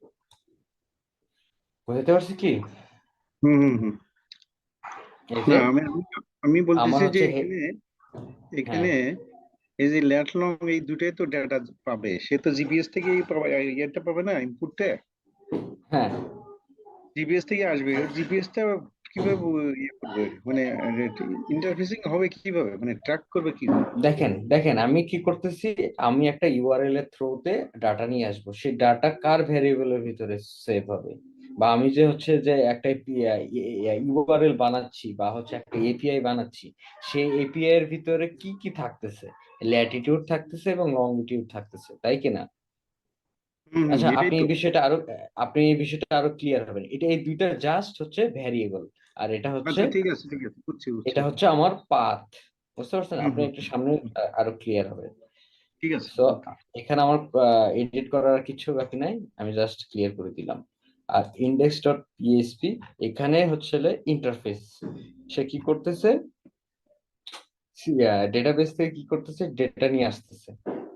বুঝতে পারছি কি? হুম হুম হুম। এই না, যে আমি আমার বলতেছি যে হচ্ছে এখানে হ্যাঁ এখানে এই যে ল্যাট লং, এই দুটাই তো ডাটা পাবে। সে তো জিপিএস থেকে ইয়েটা পাবে না, ইনপুটটা হ্যাঁ, জিপিএস থেকে আসবে। জিপিএসটা কিভাবে ইয়ে করবে, মানে ইন্টারফেসিং হবে কিভাবে, মানে ট্র্যাক করবে কিভাবে? দেখেন আমি কি করতেছি। আমি একটা ইউআরএল এর থ্রুতে ডাটা নিয়ে আসবো, সেই ডাটা কার ভ্যারিয়েবলের ভিতরে সেভ হবে? বা আমি যে হচ্ছে যে একটা ইউআরএল বানাচ্ছি বা হচ্ছে একটা এপিআই বানাচ্ছি, সেই এপিআই এর ভিতরে কি কি থাকতেছে, ল্যাটিটিউড থাকতেছে এবং লংগিটিউড থাকতেছে, তাই কি না? আচ্ছা, এটাই তো। আপনি এই বিষয়টা আরো ক্লিয়ার হবেন। এটা এই দুইটা জাস্ট হচ্ছে ভ্যারিয়েবল, আর আচ্ছা, ঠিক আছে, ঠিক আছে, বুঝছি, বুঝছি। এটা হচ্ছে আমার পাথ। বুঝতে পারছেন? হুম, আপনি হুম, একটু সামনে আরো ক্লিয়ার হবে। ঠিক আছে, সো ওকে। এখানে আমার এডিট করার কিছু বাকি নাই, আমি জাস্ট ক্লিয়ার করে দিলাম। আর ইন্ডেক্স ডট পিএইচপি, এখানে হচ্ছে ইন্টারফেস। সে কি করতেছে, ডেটাবেস থেকে কি করতেছে, ডেটা নিয়ে আসতেছে।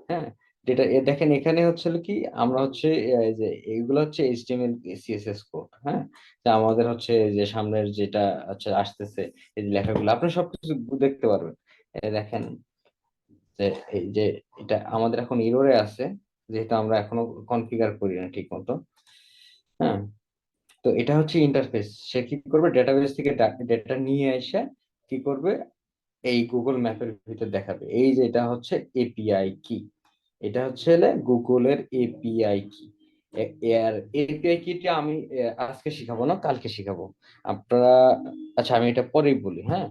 হ্যাঁ, ডেটা দেখেন এখানে হচ্ছে কি, আমরা হচ্ছে এই যে এইগুলো হচ্ছে এইচটিএমএল সিএসএস কোড। হ্যাঁ, তা আমাদের হচ্ছে যে সামনের যেটা হচ্ছে আসতেছে, এই যে লেখাগুলো আপনি সবকিছু দেখতে পারবেন। দেখেন যে এই যে এটা আমাদের এখন ইররে আছে, যেহেতু আমরা এখনো কনফিগার করি না ঠিক মতো। হ্যাঁ, তো এটা হচ্ছে ইন্টারফেস। সে কি করবে, ডেটাবেস থেকে ডেটা নিয়ে এসে কি করবে, এই গুগল ম্যাপের ভিতর দেখাবে। এই যে এটা হচ্ছে এপিআই কি, এটা হচ্ছে গুগলের এপিআই কি। এর এপিআই কিটা আমি আজকে শিখাবো না, কালকে শিখাবো আপনারা। আচ্ছা, আমি এটা পরেই বলি। হ্যাঁ,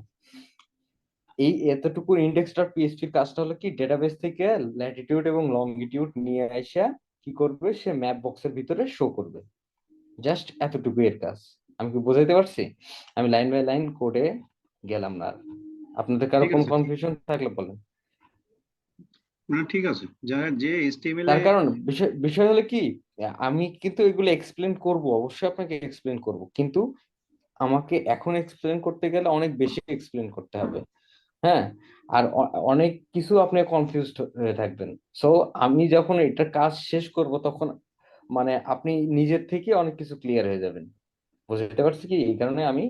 এই এতটুকু ইন্ডেক্স ডট পিএইচপির কাজটা হলো কি, ডেটাবেস থেকে ল্যাটিটিউড এবং লংগিটিউড নিয়ে আসা কি করবে, সে ম্যাপ বক্সের ভিতরে শো করবে। জাস্ট এতটুকু এর কাজ। আমি কি বোঝাইতে পারছি? আমি লাইন বাই লাইন কোডে গেলাম না আর। আপনাদের কারো ঠিক কোনো আছে, কনফিউশন থাকলে বলেন। না ঠিক আছে, যে এইচটিএমএল তার এ। কারণ বিষয় বিষয় হলো কি, আমি কিন্তু এগুলো এক্সপ্লেন করব, অবশ্যই আপনাকে এক্সপ্লেন করব, কিন্তু আমাকে এখন এক্সপ্লেন করতে গেলে অনেক বেশি এক্সপ্লেন করতে হবে। হ্যাঁ, আর অনেক কিছু আপনি কনফিউজড হয়ে থাকবেন। সো আমি যখন এটার কাজ শেষ করব, তখন মানে আপনি নিজের থেকে অনেক কিছু ক্লিয়ার হয়ে যাবেন। বুঝতে পারছি কি, এই কারণে আমি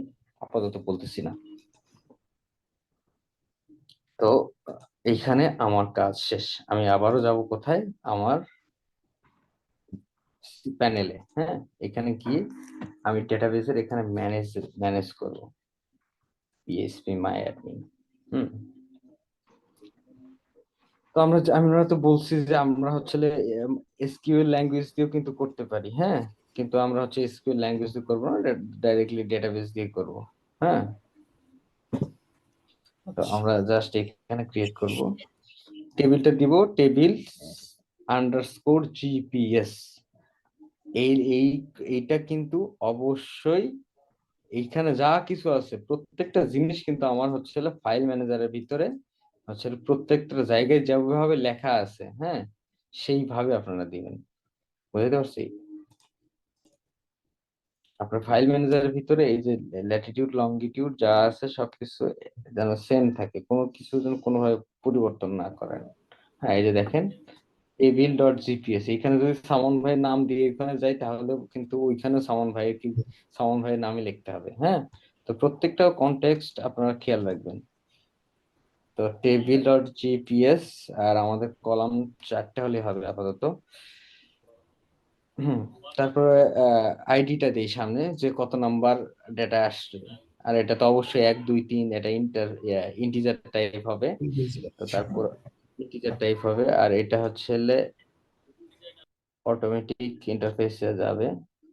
আপাতত বলতেছি না। তো এইখানে আমার কাজ শেষ। আমি আবারও যাব কোথায়, আমার প্যানেলে। হ্যাঁ, এখানে গিয়ে আমি ডেটাবেসের এখানে ম্যানেজ করব, পিএইচপি মাই অ্যাডমিন। হুম, তো আমরা তো বলছি যে আমরা হচ্ছে এসকিউএল ল্যাঙ্গুয়েজ দিয়েও কিন্তু করতে পারি। হ্যাঁ, কিন্তু আমরা হচ্ছে এসকিউএল ল্যাঙ্গুয়েজ দিয়ে করবো না, ডাইরেক্টলি ডেটাবেস দিয়ে করব। হ্যাঁ, তো আমরা জাস্ট এখানে ক্রিয়েট করব, টেবিলটা দিব টেবিল আন্ডারস্কোর জিপিএস। এই এই এইটা কিন্তু অবশ্যই, এইখানে যা কিছু আছে প্রত্যেকটা জিনিস কিন্তু আমার হচ্ছে ফাইল ম্যানেজারের ভিতরে হচ্ছে প্রত্যেকটা জায়গায় যেভাবে লেখা আছে, হ্যাঁ, সেইভাবে আপনারা দিবেন। বুঝতে পারছি? আপনার ফাইল ম্যানেজারের ভিতরে এই যে ল্যাটিটিউড লংগিটিউড যা আছে সবকিছু যেন সেম থাকে, কোনো কিছু যেন কোনোভাবে পরিবর্তন না করেন। হ্যাঁ, এই যে দেখেন টেবিল ডট জিপিএস, এখানে যদি সামন ভাইয়ের নাম দিয়ে এখানে যাই, তাহলে কিন্তু ওইখানে সামন ভাইয়ের নামই লিখতে হবে। হ্যাঁ, তো প্রত্যেকটা কনটেক্সট আপনারা খেয়াল রাখবেন। তো টেবিল ডট জিপিএস, আর আমাদের কলাম 4টা হলে হবে আপাতত। হুম, তারপরে আইডিটা দিই সামনে, যে কত নাম্বার ডেটা আসছে। আর এটা তো অবশ্যই 1 2 3, এটা ইন্টিজার টাইপ হবে। তো তারপর ইন্টিজার টাইপ হবে, আর এটা হচ্ছে অটোমেটিক ইন্টারফেসে যাবে।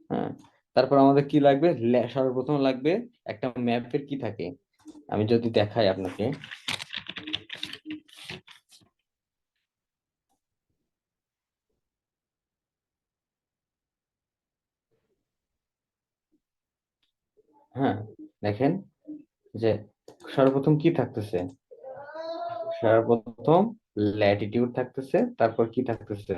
হ্যাঁ, তারপর আমাদের কি লাগবে, সর্বপ্রথম লাগবে একটা ম্যাপের কি থাকে, আমি যদি দেখাই আপনাকে। হ্যাঁ, দেখেন যে সর্বপ্রথম কি থাকতেছে, সর্বপ্রথম ল্যাটিটিউড থাকতেছে, তারপর কি থাকতেছে,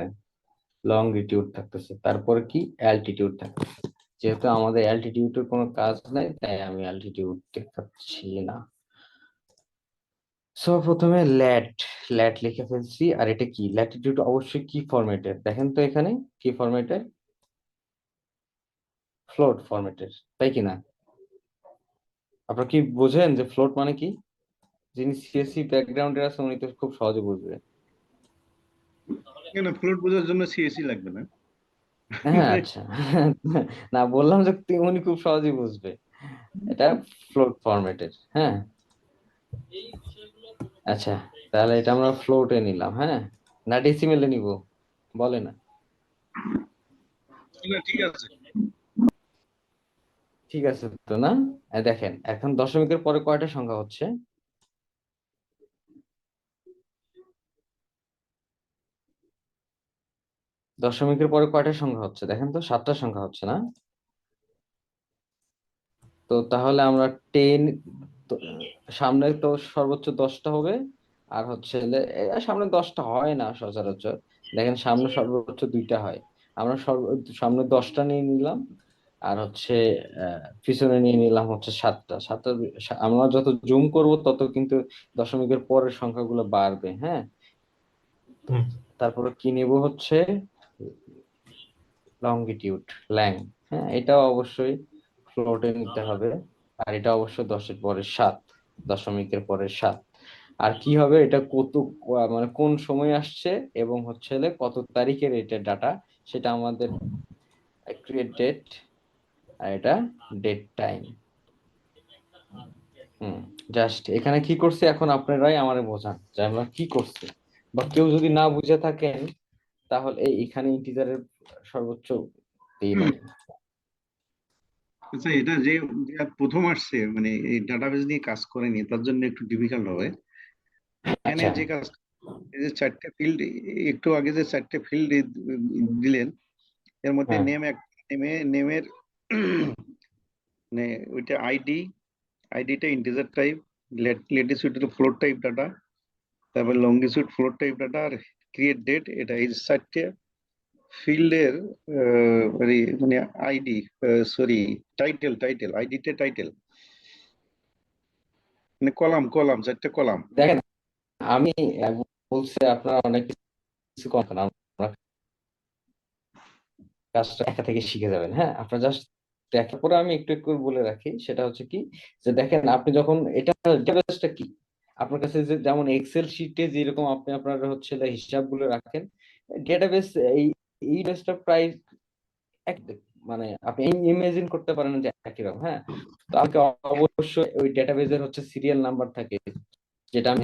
লংগিটিউড থাকতেছে, তারপর কি অ্যালটিটিউড থাকতেছে। যেহেতু আমাদের অ্যালটিটিউডের কোনো কাজ নাই, তাই আমি অ্যালটিটিউড দেখাচ্ছি না। সো প্রথমে ল্যাট লিখে ফেলছি। আর এটা কি, ল্যাটিটিউড অবশ্যই কি ফরম্যাটের, দেখেন তো এখানে কি ফরম্যাটের, ফ্লোট ফরম্যাটের, তাই কি না? আপনারা কি বোঝেন যে ফ্লোট মানে কি? যিনি সিএসসি ব্যাকগ্রাউন্ডের আছে উনি তো খুব সহজে বুঝবে। কেন ফ্লোট বোঝার জন্য সিএসসি লাগবে না? হ্যাঁ, আচ্ছা। না, বললাম যে উনি খুব সহজেই বুঝবে। এটা ফ্লোট ফরম্যাটের। হ্যাঁ, আচ্ছা, তাহলে এটা আমরা ফ্লোটে নিলাম। হ্যাঁ, না ডেসিমেলে নিব, বলে না? না, ঠিক আছে। ঠিক আছে তো না? দেখেন এখন দশমিকের পরে কয়টা সংখ্যা হচ্ছে? দশমিকের পরে কয়টা সংখ্যা হচ্ছে দেখেন তো, 7টা সংখ্যা হচ্ছে না? তো তাহলে আমরা 10, সামনে তো সর্বোচ্চ 10টা হবে, আর হচ্ছে সামনে 10টা হয় না সচরাচর। দেখেন সামনে সর্বোচ্চ 2টা হয়। আমরা সামনে 10টা নিয়ে নিলাম, আর হচ্ছে পিছনে নিয়ে নিলাম হচ্ছে 7টা। আমরা যত জুম করব তত কিন্তু দশমিকের পরের সংখ্যাগুলো বাড়বে, হ্যাঁ। হুম। তারপরে কি নিব হচ্ছে লঙ্গিটিউড, ল্যাং, হ্যাঁ, এটাও অবশ্যই ফ্লোটে নিতে হবে। আর এটা অবশ্যই 10-এর পরে 7, দশমিকের পরে 7। আর কি হবে, এটা কত মানে কোন সময় আসছে এবং হচ্ছে কত তারিখের এটা ডাটা, সেটা আমাদের ক্রিয়েট ডেট, আর এটা ডেট টাইম। জাস্ট এখানে কি করছি এখন আপনারাই আমারে বোঝান যে আমরা কি করছি, বা কেউ যদি না বুঝে থাকেন তাহলে এখানে ইন্টিজারের সর্বোচ্চ দিই নাই। আচ্ছা, এটা যে যে প্রথম আসছে মানে এই ডাটাবেস নিয়ে কাজ করেনি তার জন্য একটু ডিফিকাল্ট হবে। এখানে আচ্ছা। যে কাজ, এই যে 4টে ফিল্ড, একটু আগে যে 4টে ফিল্ড দিলেন, এর মধ্যে হ্যাঁ। নেম, নেমের মানে ওইটা আইডিটা integer type, Latitude float type data, তারপর লঙ্গিটিউড ফ্লোট টাইপ ডাটা, আর ক্রিয়েট ডেট, এটা এই 4টে ফিল্ডের মানে আইডি, সরি, টাইটেল আইডিতে টাইটেল, মানে কলাম 4টে কলাম। দেখেন আমি বলছি আপনারা অনেক কিছু করেন, আমরা কাজটা একা থেকে শিখে যাবেন, হ্যাঁ। আপনারা জাস্ট দেখার পরে আমি একটু একটু করে বলে রাখি, সেটা হচ্ছে কি, যে দেখেন আপনি যখন এটা ডেটাবেসটা কি, আপনার কাছে যে যেমন এক্সেল শিটে যেরকম আপনি আপনার হচ্ছে হিসাবগুলো রাখেন, ডেটাবেস এই এই ডেটাবেসটা প্রায় এক, মানে আপনি ইমেজিন করতে পারেন যে একই রকম, হ্যাঁ। তো আমাকে অবশ্যই ওই ডেটাবেসের হচ্ছে সিরিয়াল নাম্বার থাকে, যেটা আমি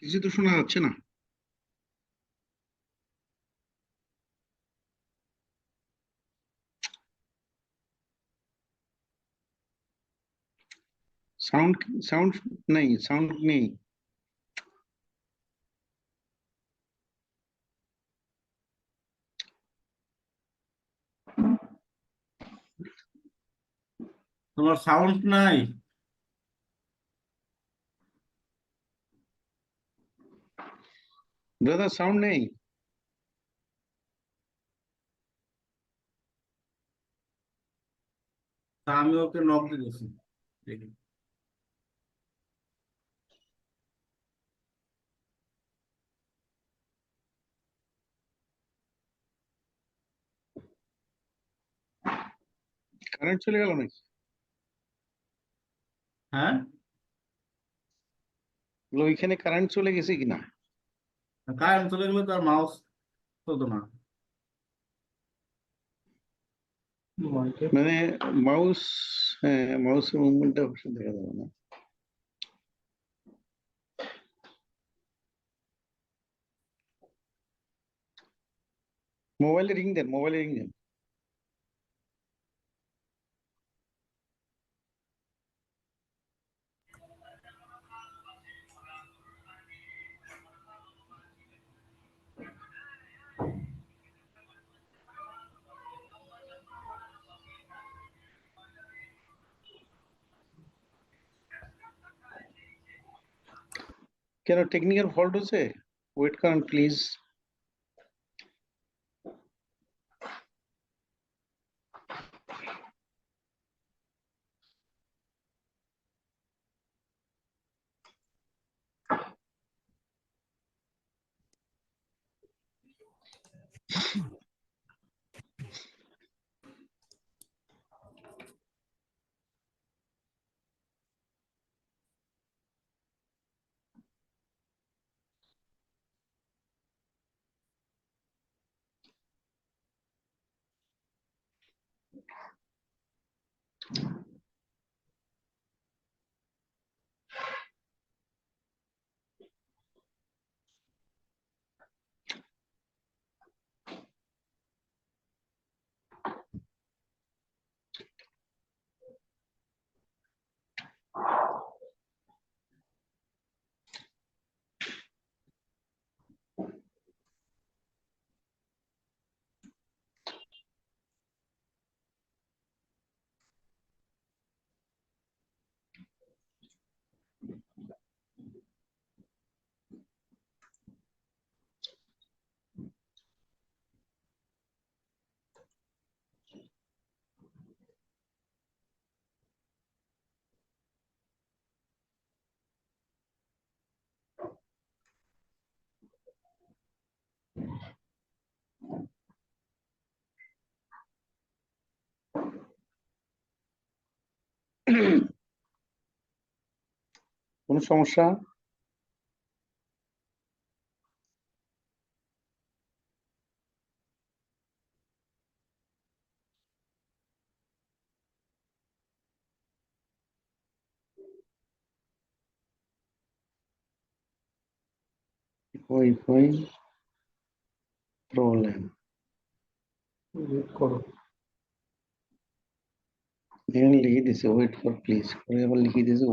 কিছু তো শোনা যাচ্ছে না। সাউন্ড সাউন্ড সাউন্ড নেই। তোমার সাউন্ড নাই? দাদা সাউন্ড নেই। তা আমি ওকে নক দিতেছি, দেখি। কারেন্ট চলে গেল নাকি? হ্যাঁ, বলো, ওইখানে কারেন্ট চলে গেছে কিনা? কারেন্ট চলে গেলে তো আর মাউস চলতো না। মানে মাউস, হ্যাঁ, মাউসের মুভমেন্টটা দেখা যাবে না। মোবাইলে রিং দেন। কেন টেকনিক্যাল ফল্ট হচ্ছে? ওয়েট করেন প্লিজ। কোনো সমস্যা? ওয়াইফাই প্রবলেম করো, এখানে লিখে দিছে ওয়েট ফর প্লিজ, করে আবার লিখে দিছে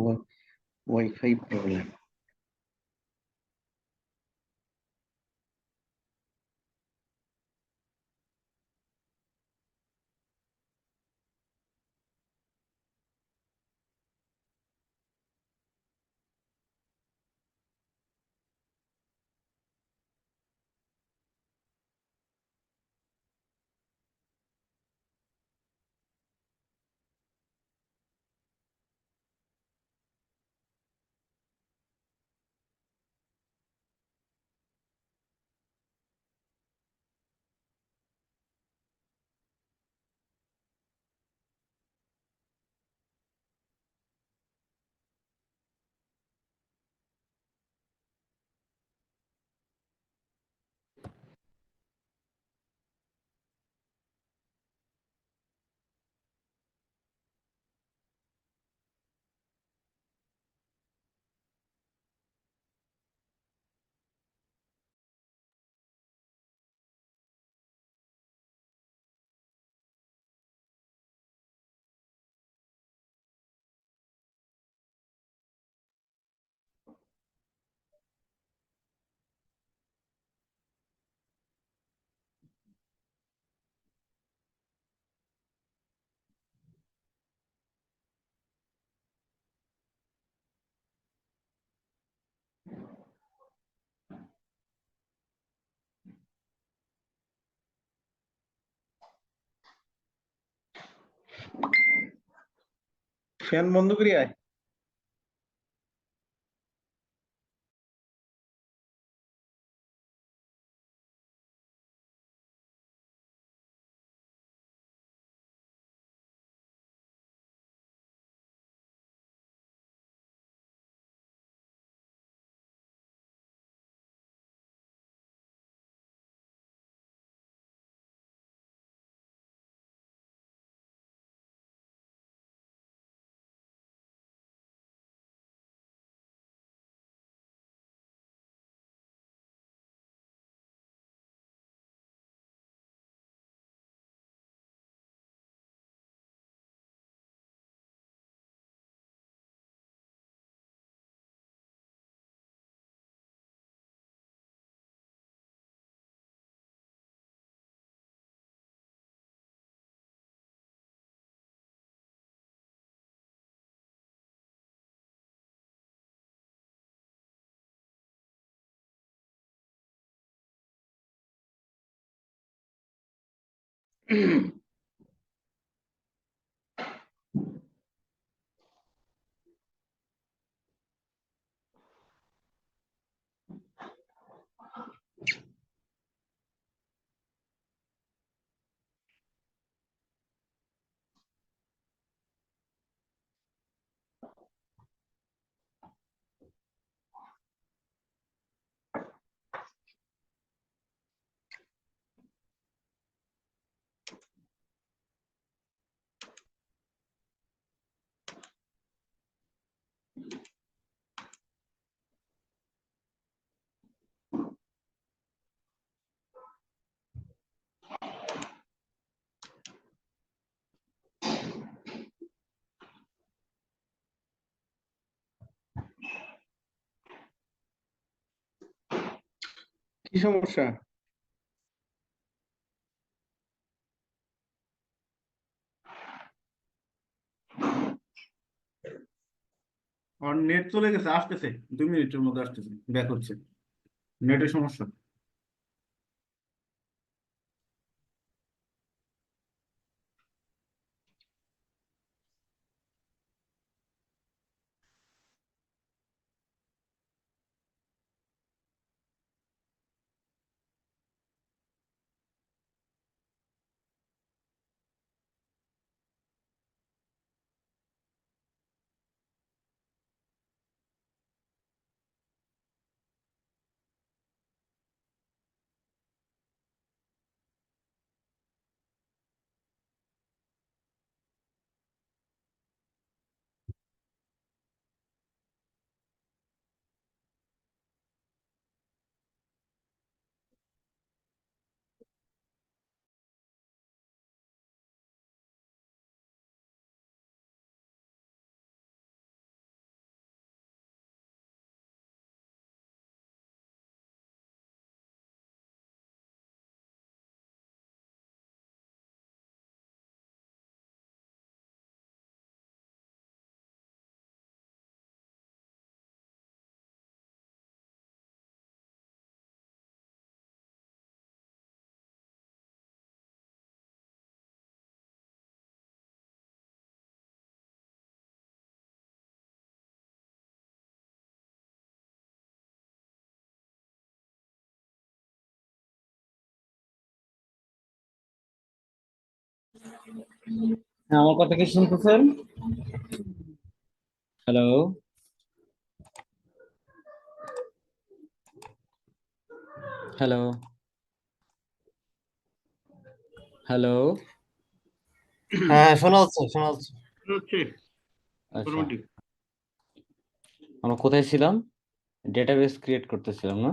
ওয়াইফাই প্রবলেম। ফ্যান বন্ধ করি আয়। কি সমস্যা? আর নেট চলে গেছে, আসতেছে 2 মিনিটের মধ্যে আসতেছে, ব্যাক হচ্ছে, নেটের সমস্যা। হ্যাঁ, আমার কথা কি শুনতেছেন? Hello, hello, hello. হ্যাঁ, শোনা যাচ্ছে, শোনা যাচ্ছে। হচ্ছে আচ্ছা, মোটামুটি। আমরা কোথায় ছিলাম? ডেটাবেস ক্রিয়েট করতেছিলাম না?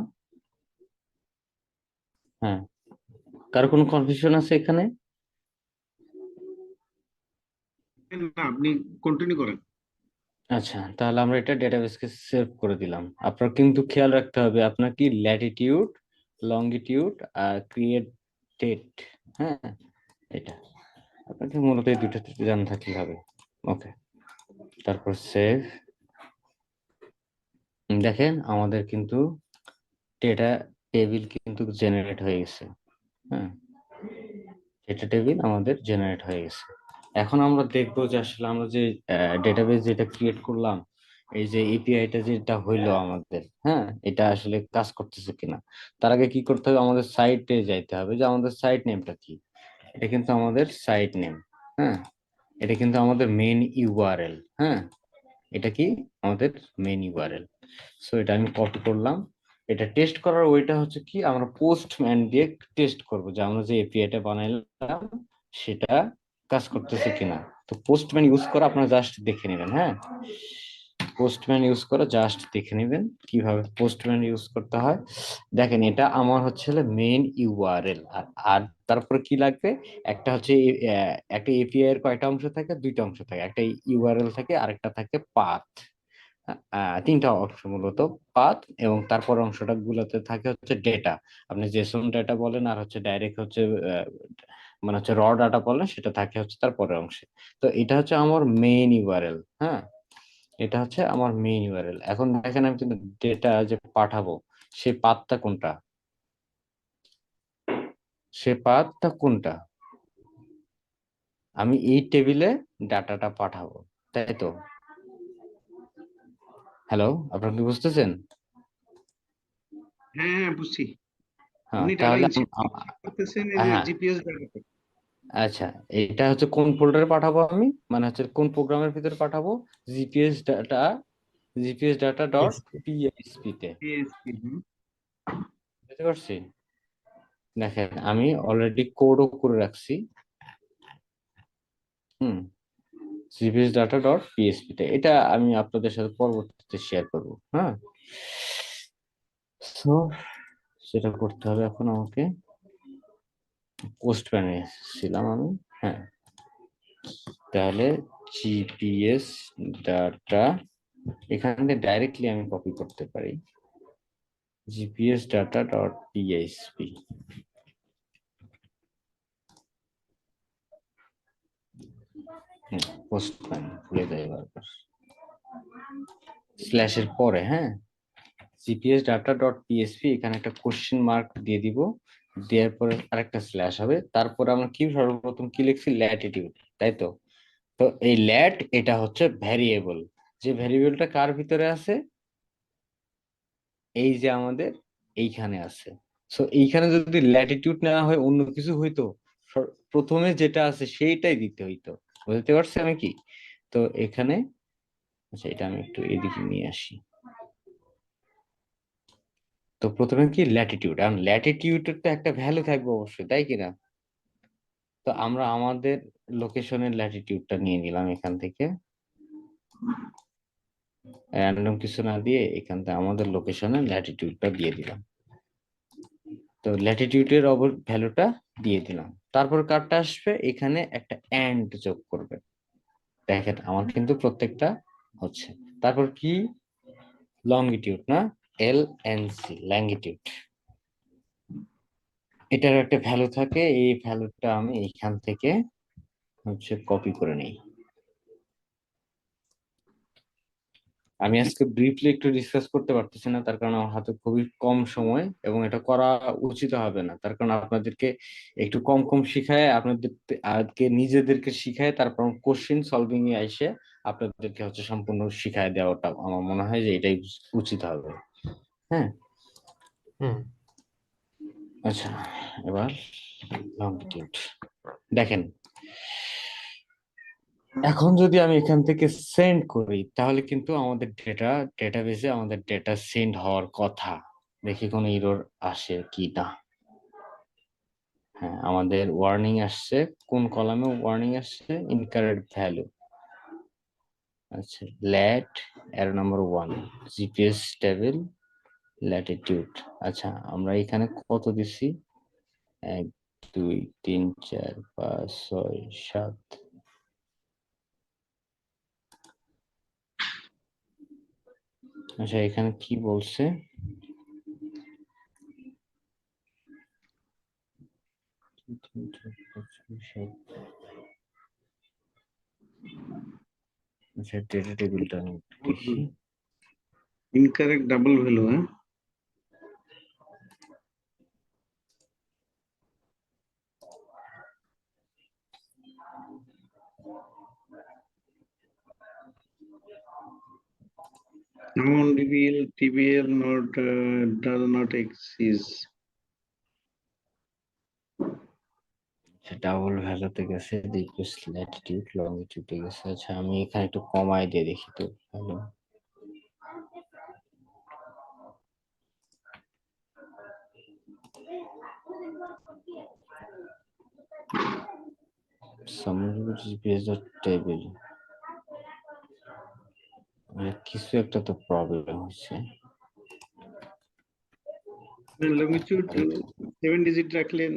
হ্যাঁ, কারো কোনো কনফিউশন আছে এখানে? না, আপনি কন্টিনিউ করেন। আচ্ছা, তাহলে আমরা এটা ডেটাবেসকে সেভ করে দিলাম। আপনার কিন্তু খেয়াল রাখতে হবে আপনার কি ল্যাটিটিউড, লঙ্গিটিউড আর ক্রিয়েট ডেট। হ্যাঁ, এটা আপনাকে মূলত এই দুটো জানা থাকলে হবে। ওকে, তারপর সেভ। দেখেন আমাদের কিন্তু ডেটা টেবিল কিন্তু জেনারেট হয়ে গেছে। হ্যাঁ, ডেটা টেবিল আমাদের জেনারেট হয়ে গেছে। এখন আমরা দেখবো যে আসলে আমরা যে ডেটাবেস যেটা ক্রিয়েট করলাম, এই যে এপিআইটা যেটা হইলো আমাদের, হ্যাঁ, এটা আসলে কাজ করতেছে কিনা। তার আগে কি করতে হবে, আমাদের সাইটে যাইতে হবে যে আমাদের সাইট নেমটা কি। এটা কিন্তু আমাদের সাইট নেম। হ্যাঁ, এটা কিন্তু আমাদের মেইন ইউআরএল। হ্যাঁ, এটা কি আমাদের মেইন ইউআরএল। সো এটা আমি কপি করলাম। এটা টেস্ট করার ওইটা হচ্ছে কি, আমরা পোস্টম্যান দিয়ে টেস্ট করব যে আমরা যে এপিআইটা বানাইলাম সেটা কাজ করতেছে কিনা। তো পোস্টম্যান ইউজ করে আপনারা জাস্ট দেখে নেবেন। হ্যাঁ, পোস্টম্যান ইউজ করে জাস্ট দেখে নেবেন কিভাবে পোস্টম্যান ইউজ করতে হয়। দেখেন এটা আমার হচ্ছে মেইন ইউআরএল। আর তারপরে কি লাগবে, একটা হচ্ছে একটা এপিআই এর কয়টা অংশ থাকে, দুইটা অংশ থাকে, একটা ইউআরএল থাকে আরেকটা থাকে পাথ। তিনটা অংশ মূলত, পাথ এবং তারপর অংশটা গুলোতে থাকে হচ্ছে ডেটা। আপনি জেসন ডেটা বলেন আর হচ্ছে ডাইরেক্ট হচ্ছে মানে হচ্ছে র ডাটা বলেন, সেটা থাকে হচ্ছে তার পরের অংশে। তো এটা হচ্ছে আমার মেইন ইউআরএল। হ্যাঁ, এটা হচ্ছে আমার মেইন ইউআরএল। এখন দেখেন আমি কিন্তু ডেটা যে পাঠাবো সেই পাথটা কোনটা, সে পাথটা কোনটা, আমি এই টেবিলে ডাটাটা পাঠাবো, তাই তো? হ্যালো, আপনারা কি বুঝতেছেন? হ্যাঁ হ্যাঁ, বুঝছি। হ্যাঁ, আপনি ডাটা তাহলে ইনসিড করতেছেন এই যে হ্যাঁ, জিপিএস ডাটা। আচ্ছা, এটা হচ্ছে কোন ফোল্ডারে পাঠাবো আমি, মানে হচ্ছে কোন প্রোগ্রামের ভিতরে পাঠাবো, GPS data, GPS data dot PHP তে। পিএসপি। বুঝতে পারছি। দেখেন আমি অলরেডি কোডও করে রাখছি। হুম, জিপিএস ডাটা ডট পিএইচপি তে, এটা আমি আপনাদের সাথে পরবর্তীতে শেয়ার করবো। হ্যাঁ, তো সেটা করতে হবে এখন আমাকে। পোস্টম্যানে ছিলাম আমি। হ্যাঁ, তাহলে জিপিএস ডাটা, এখান থেকে ডাইরেক্টলি আমি কপি করতে পারি, GPS data dot PHP. Postman ভুলে যাই বারবার, স্ল্যাশের পরে। হ্যাঁ, জিপিএস ডাটা ডট পিএসপি, এখানে একটা কোশ্চেন মার্ক দিয়ে দিব, দেওয়ার পরে আরেকটা স্ল্যাশ হবে, তারপরে আমরা কি সর্বপ্রথম কি লিখছি, ল্যাটিটিউড, তাই তো? তো এই ল্যাট এটা হচ্ছে ভ্যারিয়েবল, যে ভ্যারিয়েবলটা কার ভিতরে আছে, এই যে আমাদের এইখানে আছে। সো এইখানে যদি ল্যাটিটিউড নেওয়া হয় অন্য কিছু হইতো, প্রথমে যেটা আছে সেইটাই দিতে হইতো। বুঝতে পারছি আমি কি? তো এখানে, আচ্ছা এটা আমি একটু এদিকে নিয়ে আসি। তো প্রথমে কি ল্যাটিটিউড, এখন ল্যাটিটিউডের তো একটা ভ্যালু থাকবে অবশ্যই, তাই কিনা? তো আমরা আমাদের লোকেশনের ল্যাটিটিউডটা নিয়ে নিলাম এখান থেকে, র্যান্ডম কিছু না দিয়ে এখান থেকে আমাদের লোকেশনের ল্যাটিটিউডটা দিয়ে দিলাম। তো ল্যাটিটিউডের ভ্যালুটা দিয়ে দিলাম, তারপর কারটা আসবে এখানে একটা এন্ড যোগ করবে। দেখেন আমার কিন্তু প্রত্যেকটা হচ্ছে। তারপর কি, লঙ্গিটিউড না, LNC ল্যাঙ্গিটিউড, এটার একটা ভ্যালু থাকে, এই ভ্যালুটা আমি এইখান থেকে হচ্ছে কপি করে নিই। আমি আজকে ব্রিফলি একটু ডিসকাস করতে পারতেছি না, তার কারণ আমার হাতে খুবই কম সময় এবং এটা করা উচিত হবে না, তার কারণ আপনাদেরকে একটু কম কম শিখায়, আপনাদের আজকে নিজেদেরকে শিখায়, তারপর কোশ্চেন সলভিং এ এসে আপনাদেরকে হচ্ছে সম্পূর্ণ শিখায় দেওয়াটা আমার মনে হয় যে এটাই উচিত হবে। হ্যাঁ, হুম। আচ্ছা, এবার লঙ্গিটিউড দেখেন, এখন যদি আমি এখান থেকে সেন্ড করি তাহলে কিন্তু আমাদের ডেটাবেসে আমাদের ডেটা সেন্ড হওয়ার কথা। দেখি কোনো এরর আসে কি না। হ্যাঁ, আমাদের ওয়ার্নিং আসছে। কোন কলামে ওয়ার্নিং আসছে? Incorrect value. আচ্ছা, lat error number 1 GPS table latitude. আচ্ছা, আমরা এখানে কত দিছি? 1 2 3 4 5 6 7। আচ্ছা, এখানে কি বলছে? আচ্ছা, ডেটা টেবিলটা আমি একটু দেখি। ইনকারেক্ট ডাবল ভ্যালু, হ্যাঁ? Amount TBL not does not exist. Double ভ্যালুতে গেছে, রিকোয়েস্ট ল্যাটিটিউড লংজিটিউডে গেছে। আচ্ছা, আমি এখানে একটু কমাই দিয়ে দেখি তো। হ্যালো, জিপিএস টেবিল কিছু একটা তো প্রবলেম হচ্ছে। লংজিটিউড 7 ডিজিট রাখলেন।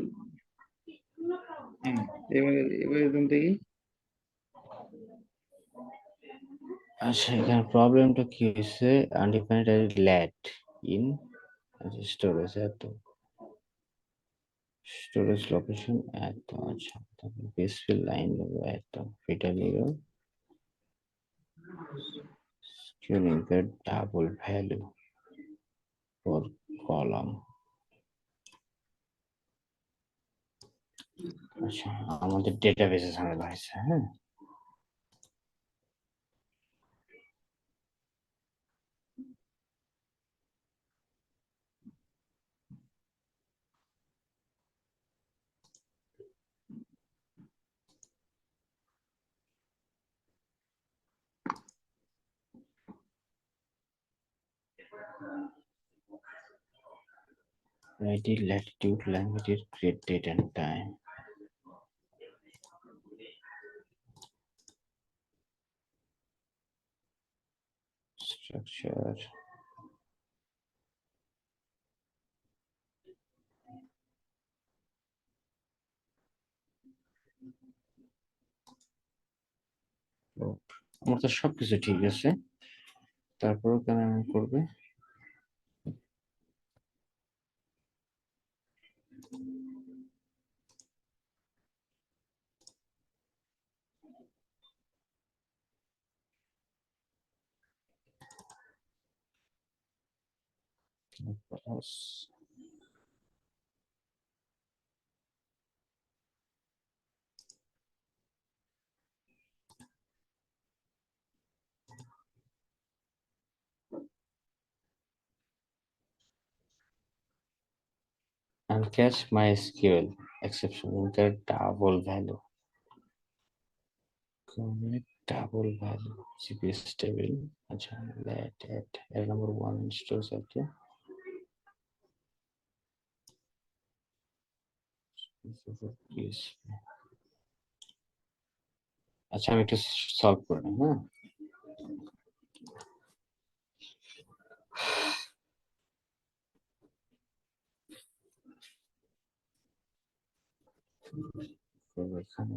হ্যাঁ, এবার এখান থেকে আচ্ছা, এখানে প্রবলেমটা কি হয়েছে? আনডিফাইন্ড ল্যাট ইন স্টোরেজ এত, স্টোরেজ লোকেশন এত। আচ্ছা, তারপর বেসফিল লাইন নেবো এত, এটা নিল স্কিউনিংয়ের ডাবল ভ্যালু ফর কলাম। আচ্ছা, আমাদের ডেটাবেসে ঝামেলা হয়েছে। হ্যাঁ, ID, latitude, longitude, create date and time. Structure. আমার তো সবকিছু ঠিক আছে, তারপরেও কেন এমন করবে? Plus and catch MySQL exception in the double value. Commit double value CPS table. আচ্ছা, let at error number 1 stores at আচ্ছা, আমি একটু সলভ করে নিই। হ্যাঁ, এখানে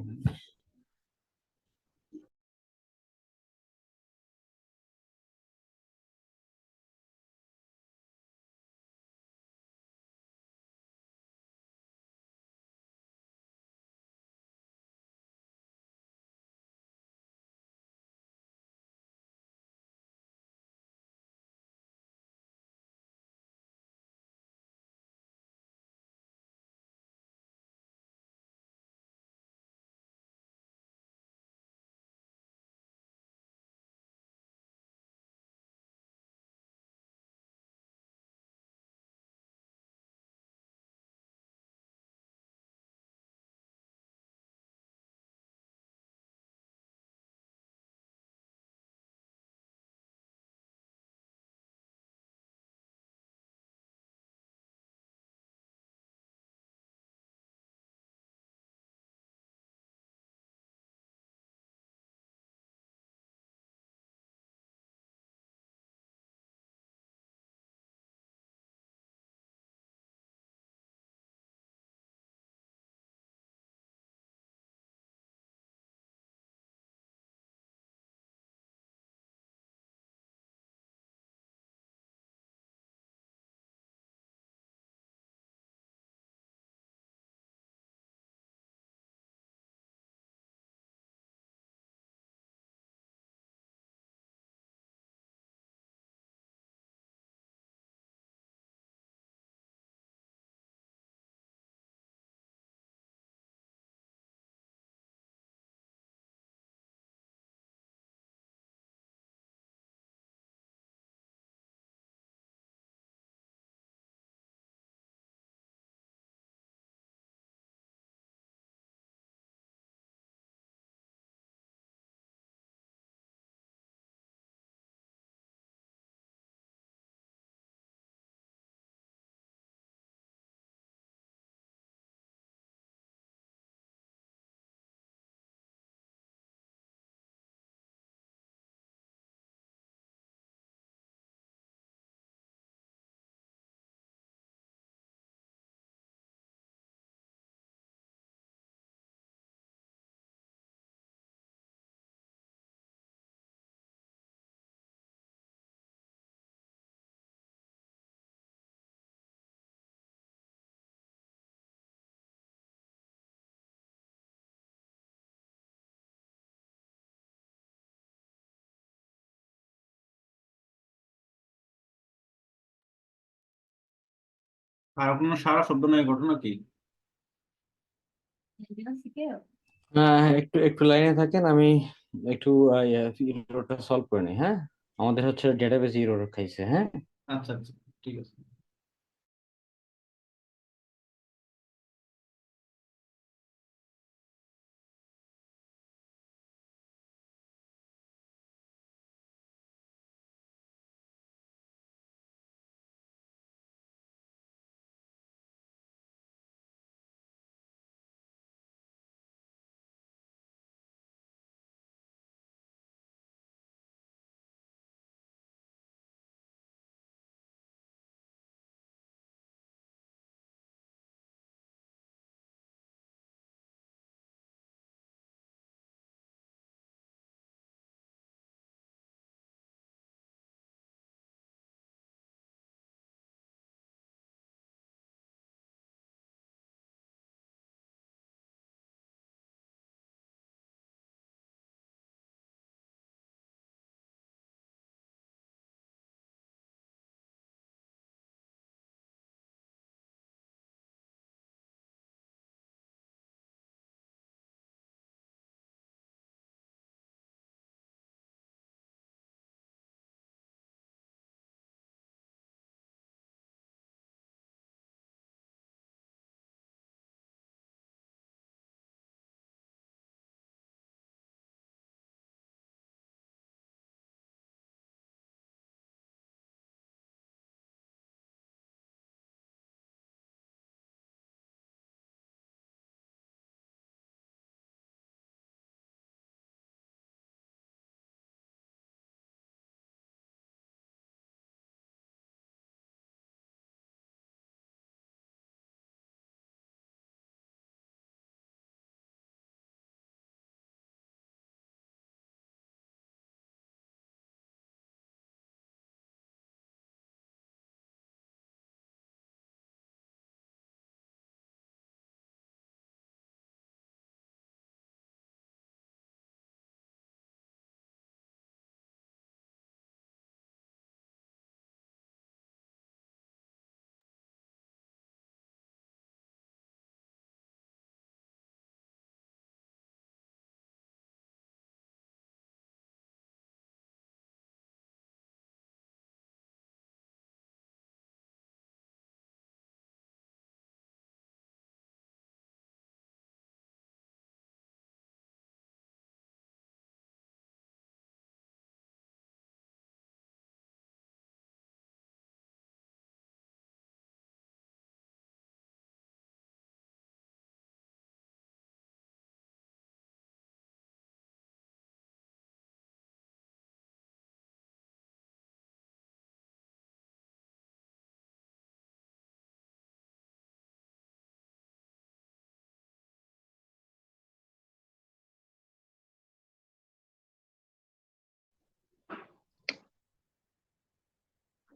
আর কোনো সারা শব্দ নেই, ঘটনা কি? একটু একটু লাইনে থাকেন, আমি একটু ইরোরটা সলভ করে নিই। হ্যাঁ, আমাদের হচ্ছে ডেটাবেস ইরোর খাইছে। হ্যাঁ। আচ্ছা আচ্ছা, ঠিক আছে।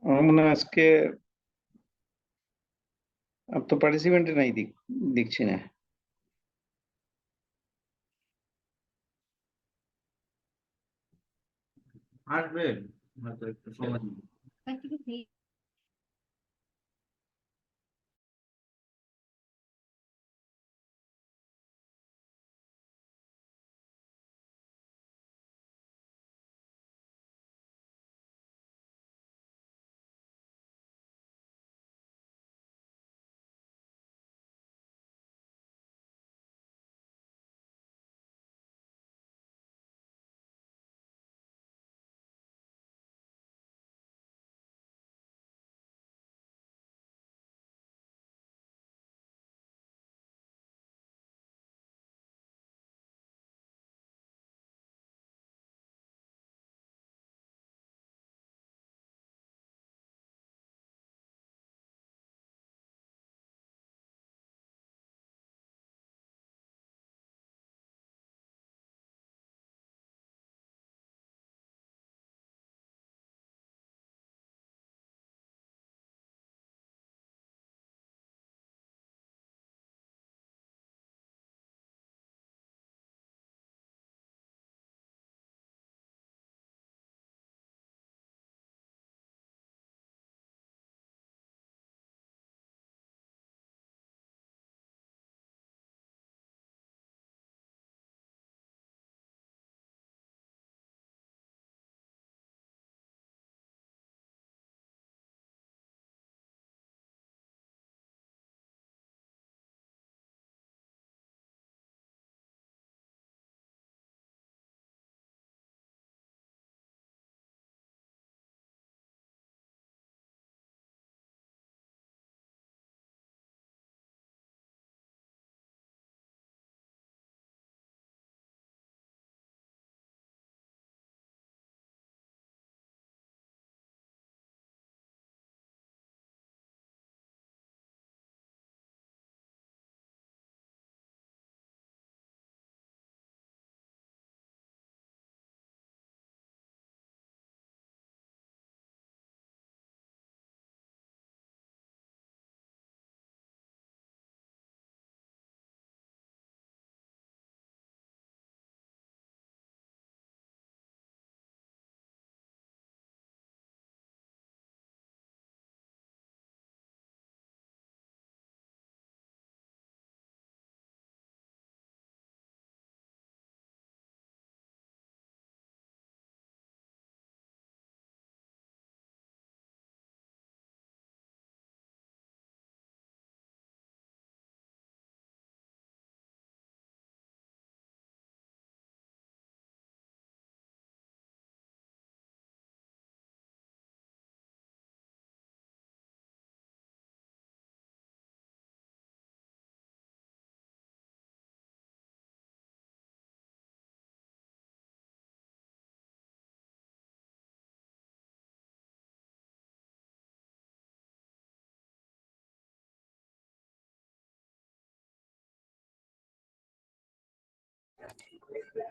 আমার মনে হয় আজকে আর তো পার্টিসিপেন্ট নাই, দেখছি না। আসবে, হয়তো একটু সময় নিবে।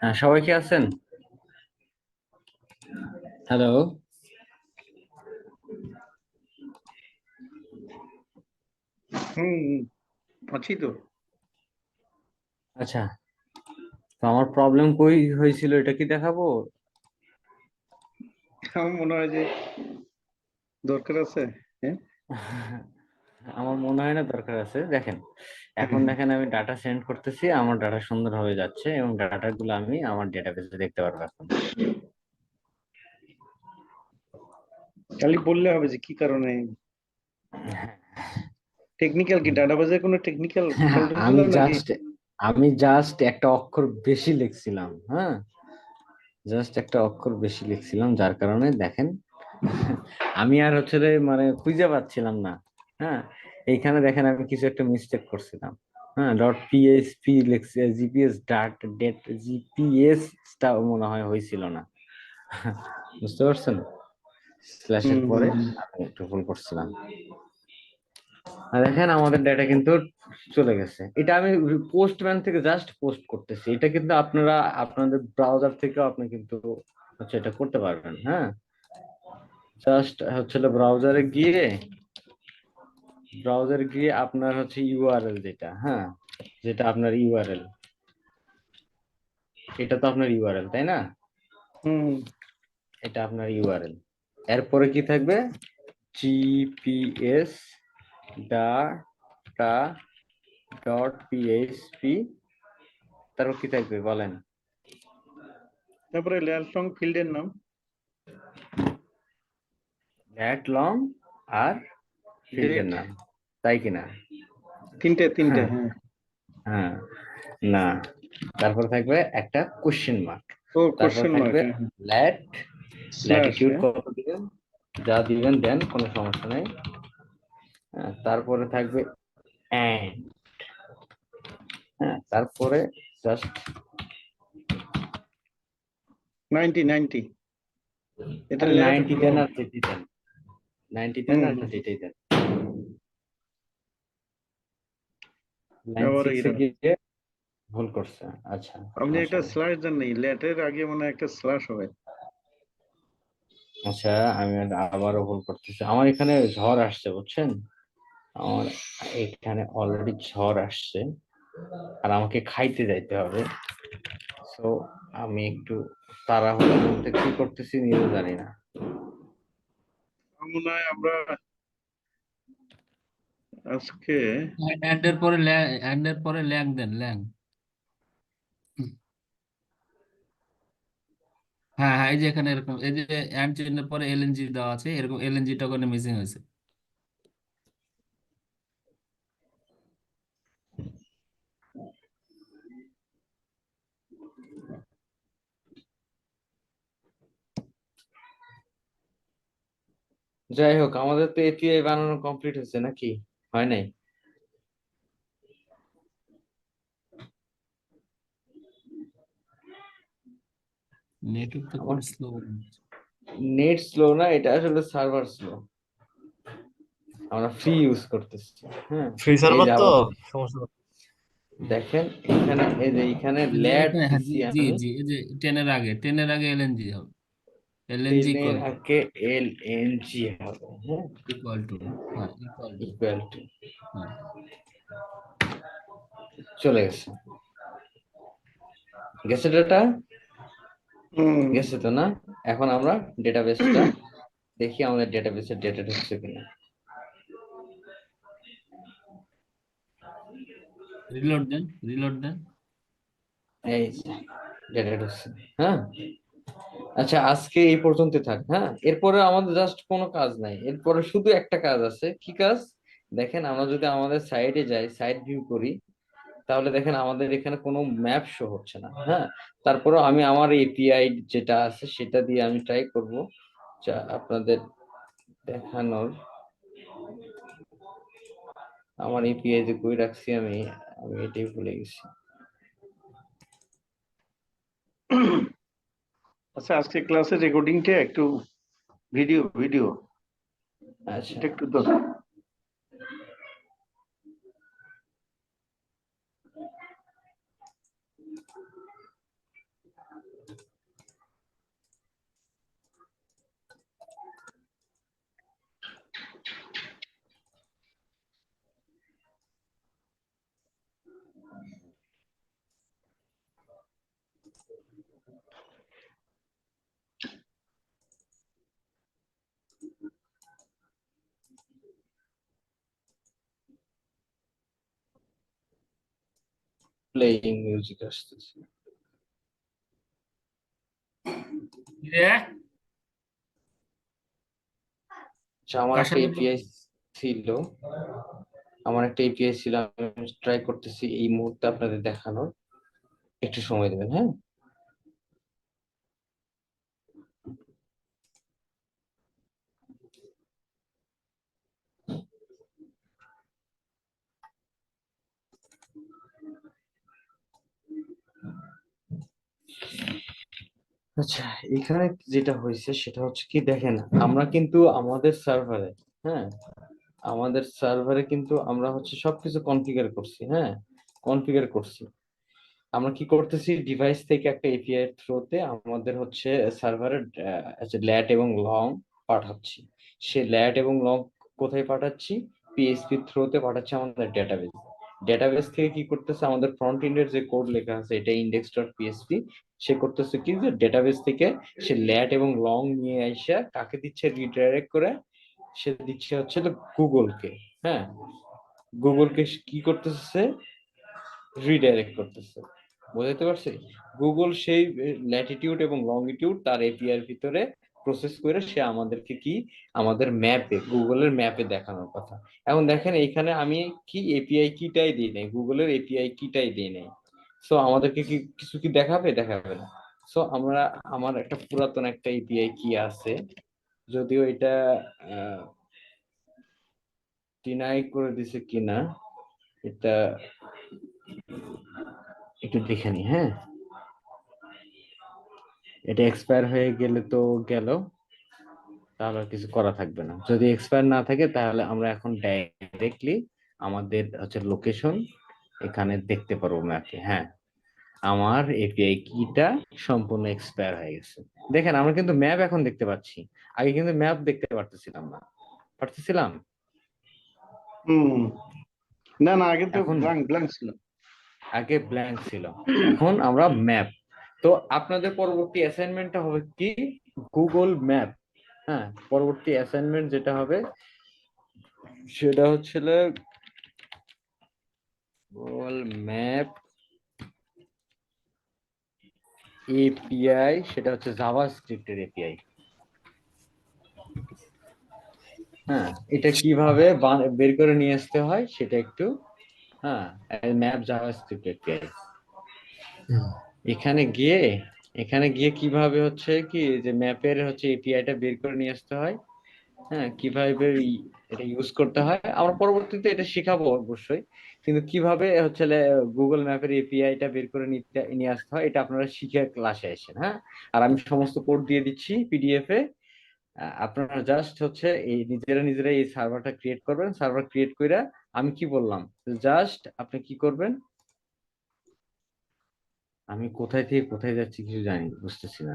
হ্যাঁ, সবাই কি আছেন? হ্যালো। আছি তো। আচ্ছা, তো আমার প্রবলেম কই হয়েছিল এটা কি দেখাবো? আমার মনে হয় যে দরকার আছে। হ্যাঁ, আমার মনে হয় না দরকার আছে। দেখেন, এখন দেখেন আমি ডাটা সেন্ড করতেছি, আমার ডাটা সুন্দরভাবে যাচ্ছে এবং ডাটা গুলো আমি আমার ডেটাবেসে দেখতে পারবো এখন। খালি বললে হবে যে কি কারণে টেকনিক্যাল, কি ডাটাবেজে কোনো টেকনিক্যাল ফল্ট হয়েছিল নাকি? আমি জাস্ট একটা অক্ষর বেশি লিখছিলাম, হ্যাঁ, জাস্ট একটা অক্ষর বেশি লিখছিলাম, যার কারণে দেখেন আমি আর হচ্ছে যে মানে খুঁজে পাচ্ছিলাম না। হ্যাঁ, এইখানে দেখেন আমি কিছু একটা মিস্টেক করছিলাম। হ্যাঁ, ডট পিএইচপি লিখছি, জিপিএস ডাট ডেট জিপিএস টা মনে হয় হয়েছিল না। বুঝতে পারছেন? স্ল্যাশের পরে আমি একটু ভুল করছিলাম। আর দেখেন আমাদের ডেটা কিন্তু চলে গেছে। এটা আমি পোস্টম্যান থেকে জাস্ট পোস্ট করতেছি। এটা কিন্তু আপনারা আপনাদের ব্রাউজার থেকেও আপনি কিন্তু হচ্ছে এটা করতে পারবেন। হ্যাঁ, জাস্ট হচ্ছে ব্রাউজারে গিয়ে আপনার হচ্ছে ইউআরএল যেটা, হ্যাঁ, যেটা আপনার ইউআরএল, এটা তো আপনার ইউআরএল, তাই না? এটা আপনার ইউআরএল। এরপরে কি থাকবে? জিপিএস ডাটা ডট পিএইচপি, তারপর কি থাকবে বলেন? তারপরে ল্যালটং ফিল্ডের নাম। ল্যাট লং আর ফিল্ডের নাম, তাই কিনা? তিনটে হ্যাঁ, হ্যাঁ। হ্যাঁ, না, তারপর থাকবে একটা কোশ্চেন মার্ক, ও, তারপর কোশ্চেন মার্ক, থাকবে ল্যাট স্ল্যাশ। ল্যাটিটিউড কত দিবেন, যা দিবেন দেন, কোনো সমস্যা নেই। হ্যাঁ, তারপরে থাকবে অ্যান্ড, হ্যাঁ, তারপরে জাস্ট 90 এটা 90 দেন আর যেটি দেন, 90 দেন আর যেটাই দেন। লাইন আবার 6 এ গিয়ে ভুল করছে। আচ্ছা, আপনি একটা মাশাআল্লাহ। স্ল্যাশ দেন নাই, ল্যাটের আগে মানে একটা স্ল্যাশ হবে। আচ্ছা, আমি আবারও ভুল করতেছি। আমার এখানে ঝড় আসছে, বুঝছেন? আমার এখানে অলরেডি ঝড় আসছে আর আমাকে খাইতে যাইতে হবে। সো আমি একটু তাড়াহুড়োর মধ্যে কি করতেছি নিজে জানি না। আমার মনে হয় আমরা আজকে অ্যান্ড এর পরে ল্যাং দেন, ল্যাং। হ্যাঁ হ্যাঁ, এই যে এখানে এরকম, এই যে অ্যান্ড চিহ্নের পরে এলএনজি দেওয়া আছে, এরকম এলএনজিটা ওখানে মিসিং হয়েছে। যাই হোক, আমাদের তো এপিআই বানানো কমপ্লিট হয়েছে নাকি? হয় নাই? নেটওয়ার্ক তো খুব আমার স্লো। নেট স্লো না, এটা আসলে সার্ভার স্লো, আমরা ফ্রি ইউজ করতেছি। হ্যাঁ, ফ্রি এই সার্ভার যে তো আবার সমস্যা নেই। দেখেন এখানে, এই যে এখানে এই যে ল্যাড এখানে, হ্যাঁ, জি দিছি জি আমি, জি, এই যে টেনের আগে এলএনজি হবে, এলএনজি টেনের ইকুয়াল টু, আগে এল এন জি হবে, হ্যাঁ, ইকুয়াল টু, হ্যাঁ ইকুয়াল টু, ইকুয়াল টু, হ্যাঁ। চলে গেছে। গেছে ডাটা, হুম, গেছে তো না? এখন আমরা ডেটাবেসটা দেখি, আমাদের ডেটাবেসে ডেটা ঢুকছে কিনা। রিলোড দেন, রিলোড দেন। এই ডেটা ঢুকছে। হ্যাঁ, আচ্ছা, আজকে এই পর্যন্ত থাক। হ্যাঁ, এরপরে আমাদের জাস্ট কোনো কাজ নাই, এরপরে শুধু একটা কাজ আছে। কি কাজ? দেখেন, আমরা যদি আমাদের সাইডে যাই, সাইড ভিউ করি, তাহলে দেখেন আমাদের এখানে কোনো ম্যাপ শো হচ্ছে না। হ্যাঁ, তারপরেও আমি আমার এপিআই যেটা আছে সেটা দিয়ে আমি ট্রাই করব যা আপনাদের দেখানোর। আমার এপিআই যে কই রাখছি আমি আমি এটাই ভুলে গেছি। আচ্ছা, আজকে ক্লাসের রেকর্ডিংটা একটু ভিডিও আচ্ছা, এটা একটু দরকার। প্লেইং মিউজিক আসতেছে। রে আচ্ছা, আমার কার একটা সাথে এপিআই ছিল, আমি ট্রাই করতেছি এই মুহূর্তে আপনাদের দেখানোর। একটু সময় দেবেন, হ্যাঁ? আচ্ছা, এখানে যেটা হয়েছে সেটা হচ্ছে কি, দেখেন আমরা কিন্তু আমাদের সার্ভারে, হ্যাঁ, আমাদের সার্ভারে কিন্তু আমরা হচ্ছে সবকিছু কনফিগার করছি, হ্যাঁ, কনফিগার করছি। আমরা কি করতেছি, ডিভাইস থেকে একটা এপিআই এর থ্রুতে আমাদের হচ্ছে সার্ভারে ল্যাট এবং লং পাঠাচ্ছি। সে ল্যাট এবং লং কোথায় পাঠাচ্ছি? পিএইচপি থ্রুতে পাঠাচ্ছি আমাদের ডেটাবেস। ডেটাবেস থেকে কি করতেছে, আমাদের ফ্রন্ট এন্ডের যে কোড লেখা আছে এটা ইন্ডেক্স ডট পিএইচপি, সে করতেছে কি যে ডেটাবেস থেকে সে ল্যাট এবং লং নিয়ে আইসা কাকে দিচ্ছে, রিডাইরেক্ট করে সে দিচ্ছে হচ্ছে গুগলকে, হ্যাঁ, গুগলকে কি করতেছে, রিডাইরেক্ট করতেছে। বুঝতে পারছি? গুগল সেই ল্যাটিটিউড এবং লংগিটিউড তার এপিআই এর ভিতরে প্রসেস করে সে আমাদেরকে কি, আমাদের ম্যাপে, গুগলের ম্যাপে দেখানোর কথা। এখন দেখেন এখানে আমি কি এপিআই কিটাই দিই নাই, গুগলের এপিআই কিটাই দিই নাই। সো আমাদেরকে কি কিছু কি দেখাবে? দেখাবে না। সো আমার একটা পুরাতন একটা এপিআই কি আছে, যদিও এটা ডিনাই করে দিছে কিনা এটা একটু দেখে নি, হ্যাঁ। এটা এক্সপায়ার হয়ে গেলে তো গেল, তাহলে আর কিছু করা থাকবে না। যদি এক্সপায়ার না থাকে তাহলে আমরা এখন ডাইরেক্টলি আমাদের হচ্ছে লোকেশন এখানে দেখতে পারবো ম্যাপে। হ্যাঁ, আমার এপিআই কিটা সম্পূর্ণ এক্সপায়ার হয়ে গেছে। দেখেন আমরা কিন্তু ম্যাপ এখন দেখতে পাচ্ছি, আগে কিন্তু ম্যাপ দেখতে পারতেছিলাম না। পারতেছিলাম? হুম, না না, আগে তো এখন ব্ল্যাঙ্ক ছিল। আগে ব্ল্যাঙ্ক ছিল, এখন আমরা ম্যাপ। তো আপনাদের পরবর্তী অ্যাসাইনমেন্টটা হবে কি, গুগল ম্যাপ। হ্যাঁ, পরবর্তী অ্যাসাইনমেন্ট যেটা হবে সেটা হচ্ছে গুগল ম্যাপ এপিআই, সেটা হচ্ছে জাভাস্ক্রিপ্টের এপিআই। হ্যাঁ, এটা কিভাবে বের করে নিয়ে আসতে হয় সেটা একটু, হ্যাঁ, ম্যাপ জাভাস্ক্রিপ্ট এপিআই। এখানে গিয়ে কিভাবে হচ্ছে কি যে ম্যাপের হচ্ছে এপিআইটা বের করে নিয়ে আসতে হয়, হ্যাঁ, কিভাবে এটা ইউজ করতে হয় আমরা পরবর্তীতে এটা শেখাবো অবশ্যই, কিন্তু কিভাবে হচ্ছে গুগল ম্যাপের এপিআইটা বের করে নিয়ে আসতে হয় এটা আপনারা শিখে ক্লাসে আসেন, হ্যাঁ। আর আমি সমস্ত কোড দিয়ে দিচ্ছি পিডিএফ এ। আপনারা জাস্ট হচ্ছে এই নিজেরা এই সার্ভারটা ক্রিয়েট করবেন। সার্ভার ক্রিয়েট কইরা আমি কি বললাম, জাস্ট আপনি কি করবেন, আমি কোথায় থেকে কোথায় যাচ্ছি কিছু জানি বুঝতেছি না।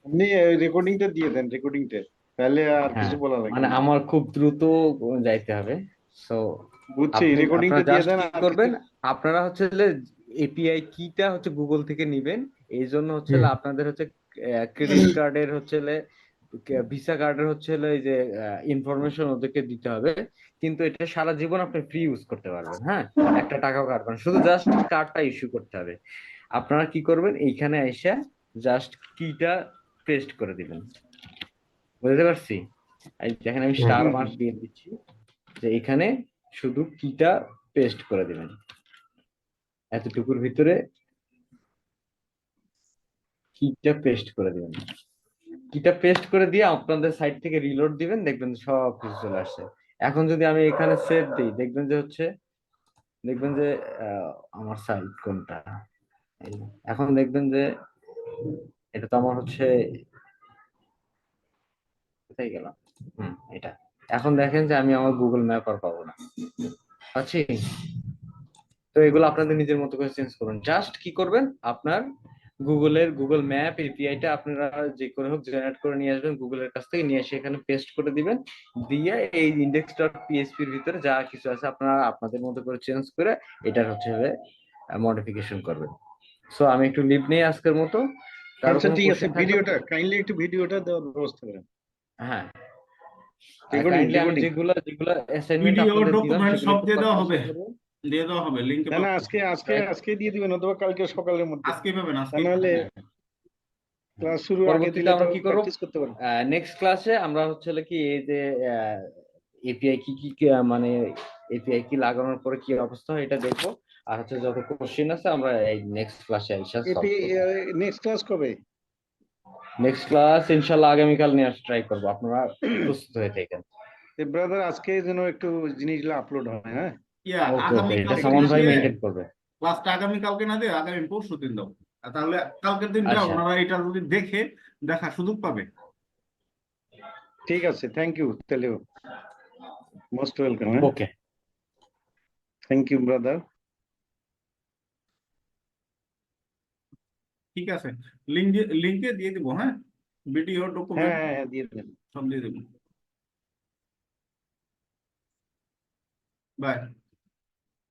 আপনি রেকর্ডিংটা দিয়ে দেন, রেকর্ডিংটা, তাহলে আর হ্যাঁ, কিছু বলা লাগবে মানে না। আমার খুব দ্রুত যাইতে হবে। সো বুঝছি, রেকর্ডিংটা আপনারা দিয়ে জাস্ট দেন কি আর করবেন, কিছু। আপনারা হচ্ছে এপিআই কিটা হচ্ছে গুগল থেকে নিবেন। এই জন্য হচ্ছে আপনাদের হচ্ছে ক্রেডিট কার্ডের হচ্ছে ভিসা কার্ডের হচ্ছে এই যে ইনফরমেশন ওদেরকে দিতে হবে, কিন্তু এটা সারা জীবন আপনি ফ্রি ইউজ করতে পারবেন, হ্যাঁ, একটা টাকাও কাটবেন না, শুধু জাস্ট কার্ডটা ইস্যু করতে হবে। আপনারা কি করবেন, এইখানে এসে জাস্ট কিটা পেস্ট করে দিবেন। বুঝতে পারছি? এই দেখেন আমি স্টার মার্ক দিয়ে দিচ্ছি যে এখানে শুধু কিটা পেস্ট করে দিবেন, এতটুকুর ভিতরে কিটা পেস্ট করে দিবেন। কিটা পেস্ট করে দিয়ে আপনাদের সাইট থেকে রিলোড দিবেন, দেখবেন সব কিছু চলে আসছে। এখন যদি আমি এখানে সেভ দিই, দেখবেন যে আমার সাইট কোনটা, এই যে। এখন দেখবেন যে এটা তো আমার হচ্ছে, কোথায় গেল, এটা। এখন দেখেন যে আমি আমার গুগল ম্যাপ আর পাবো না, পাচ্ছি? তো এগুলো আপনাদের নিজের মতো করে চেঞ্জ করুন। জাস্ট কি করবেন, আপনার গুগল ম্যাপ এপিআইটা আপনারা যে করে হোক জেনারেট করে নিয়ে আসবেন গুগলের কাছ থেকে, নিয়ে এসে এখানে পেস্ট করে দিবেন। দিয়ে এই ইন্ডেক্স ডট পিএইচপি এর ভিতরে যা কিছু আছে আপনারা আপনাদের মতো করে চেঞ্জ করে এটার হচ্ছে মডিফিকেশন করবেন। সো আমি একটু লিভ নেই আজকের মতো। কারো আচ্ছা কোনো ঠিক আছে, কোশ্চেন থাকলে, ভিডিওটা কাইন্ডলি একটু ভিডিওটা দেওয়ার ব্যবস্থা করেন। হ্যাঁ, কাইন্ডলি আমি রেকর্ডিং যেগুলো যেগুলো অ্যাসাইনমেন্ট ভিডিও আপনাদের দিলাম ডকুমেন্ট সেগুলো সব একটু দিয়ে দেওয়া করার হবে, চেষ্টা করবেন। দিয়ে দেওয়া হবে, লিঙ্কে না না পাবেন। আজকে দিয়ে দিবেন অথবা কালকে সকালের মধ্যে, আজকে পাবেন, তা আজকে নাহলে ক্লাস শুরুর আগে পরবর্তীতে দিলে তো আমরা কি করব, প্র্যাকটিস করতে পারবো। নেক্সট ক্লাসে আমরা হচ্ছে হলো কি এই যে এপিআই কি মানে এপিআই কি লাগানোর পরে কি অবস্থা হয় এটা দেখবো। আর হচ্ছে যত কোশ্চেন আছে আমরা এই নেক্সট ক্লাসে এসে সলভ করবো। নেক্সট ক্লাস কবে? নেক্সট ক্লাস ইনশাল্লাহ আগামীকাল নিয়ে ট্রাই করবো, আপনারা প্রস্তুত হয়ে থাকেন। ব্রাদার আজকে যেন একটু জিনিসগুলো আপলোড হয়, হ্যাঁ? ওকে ওকে, এটা আগামীকালকে সামন না ভাই দিয়ে, মেনটেন করবে। ক্লাসটা আগামীকালকে না দিয়ে আগামী পরশু দিন দাও। আর তাহলে কালকের দিনটা আচ্ছা ওনারা এটা যদি দেখে দেখার সুযোগ পাবে। ঠিক আছে, থ্যাংক ইউ, তাহলে মোস্ট ওয়েলকাম, হ্যাঁ, ওকে। Thank you brother. ঠিক আছে, লিঙ্কে দিয়ে দিব, হ্যাঁ, ভিডিও হ্যাঁ ডকুমেন্ট হ্যাঁ হ্যাঁ, দিয়ে দেন। সব দিয়ে দেবো। বাই।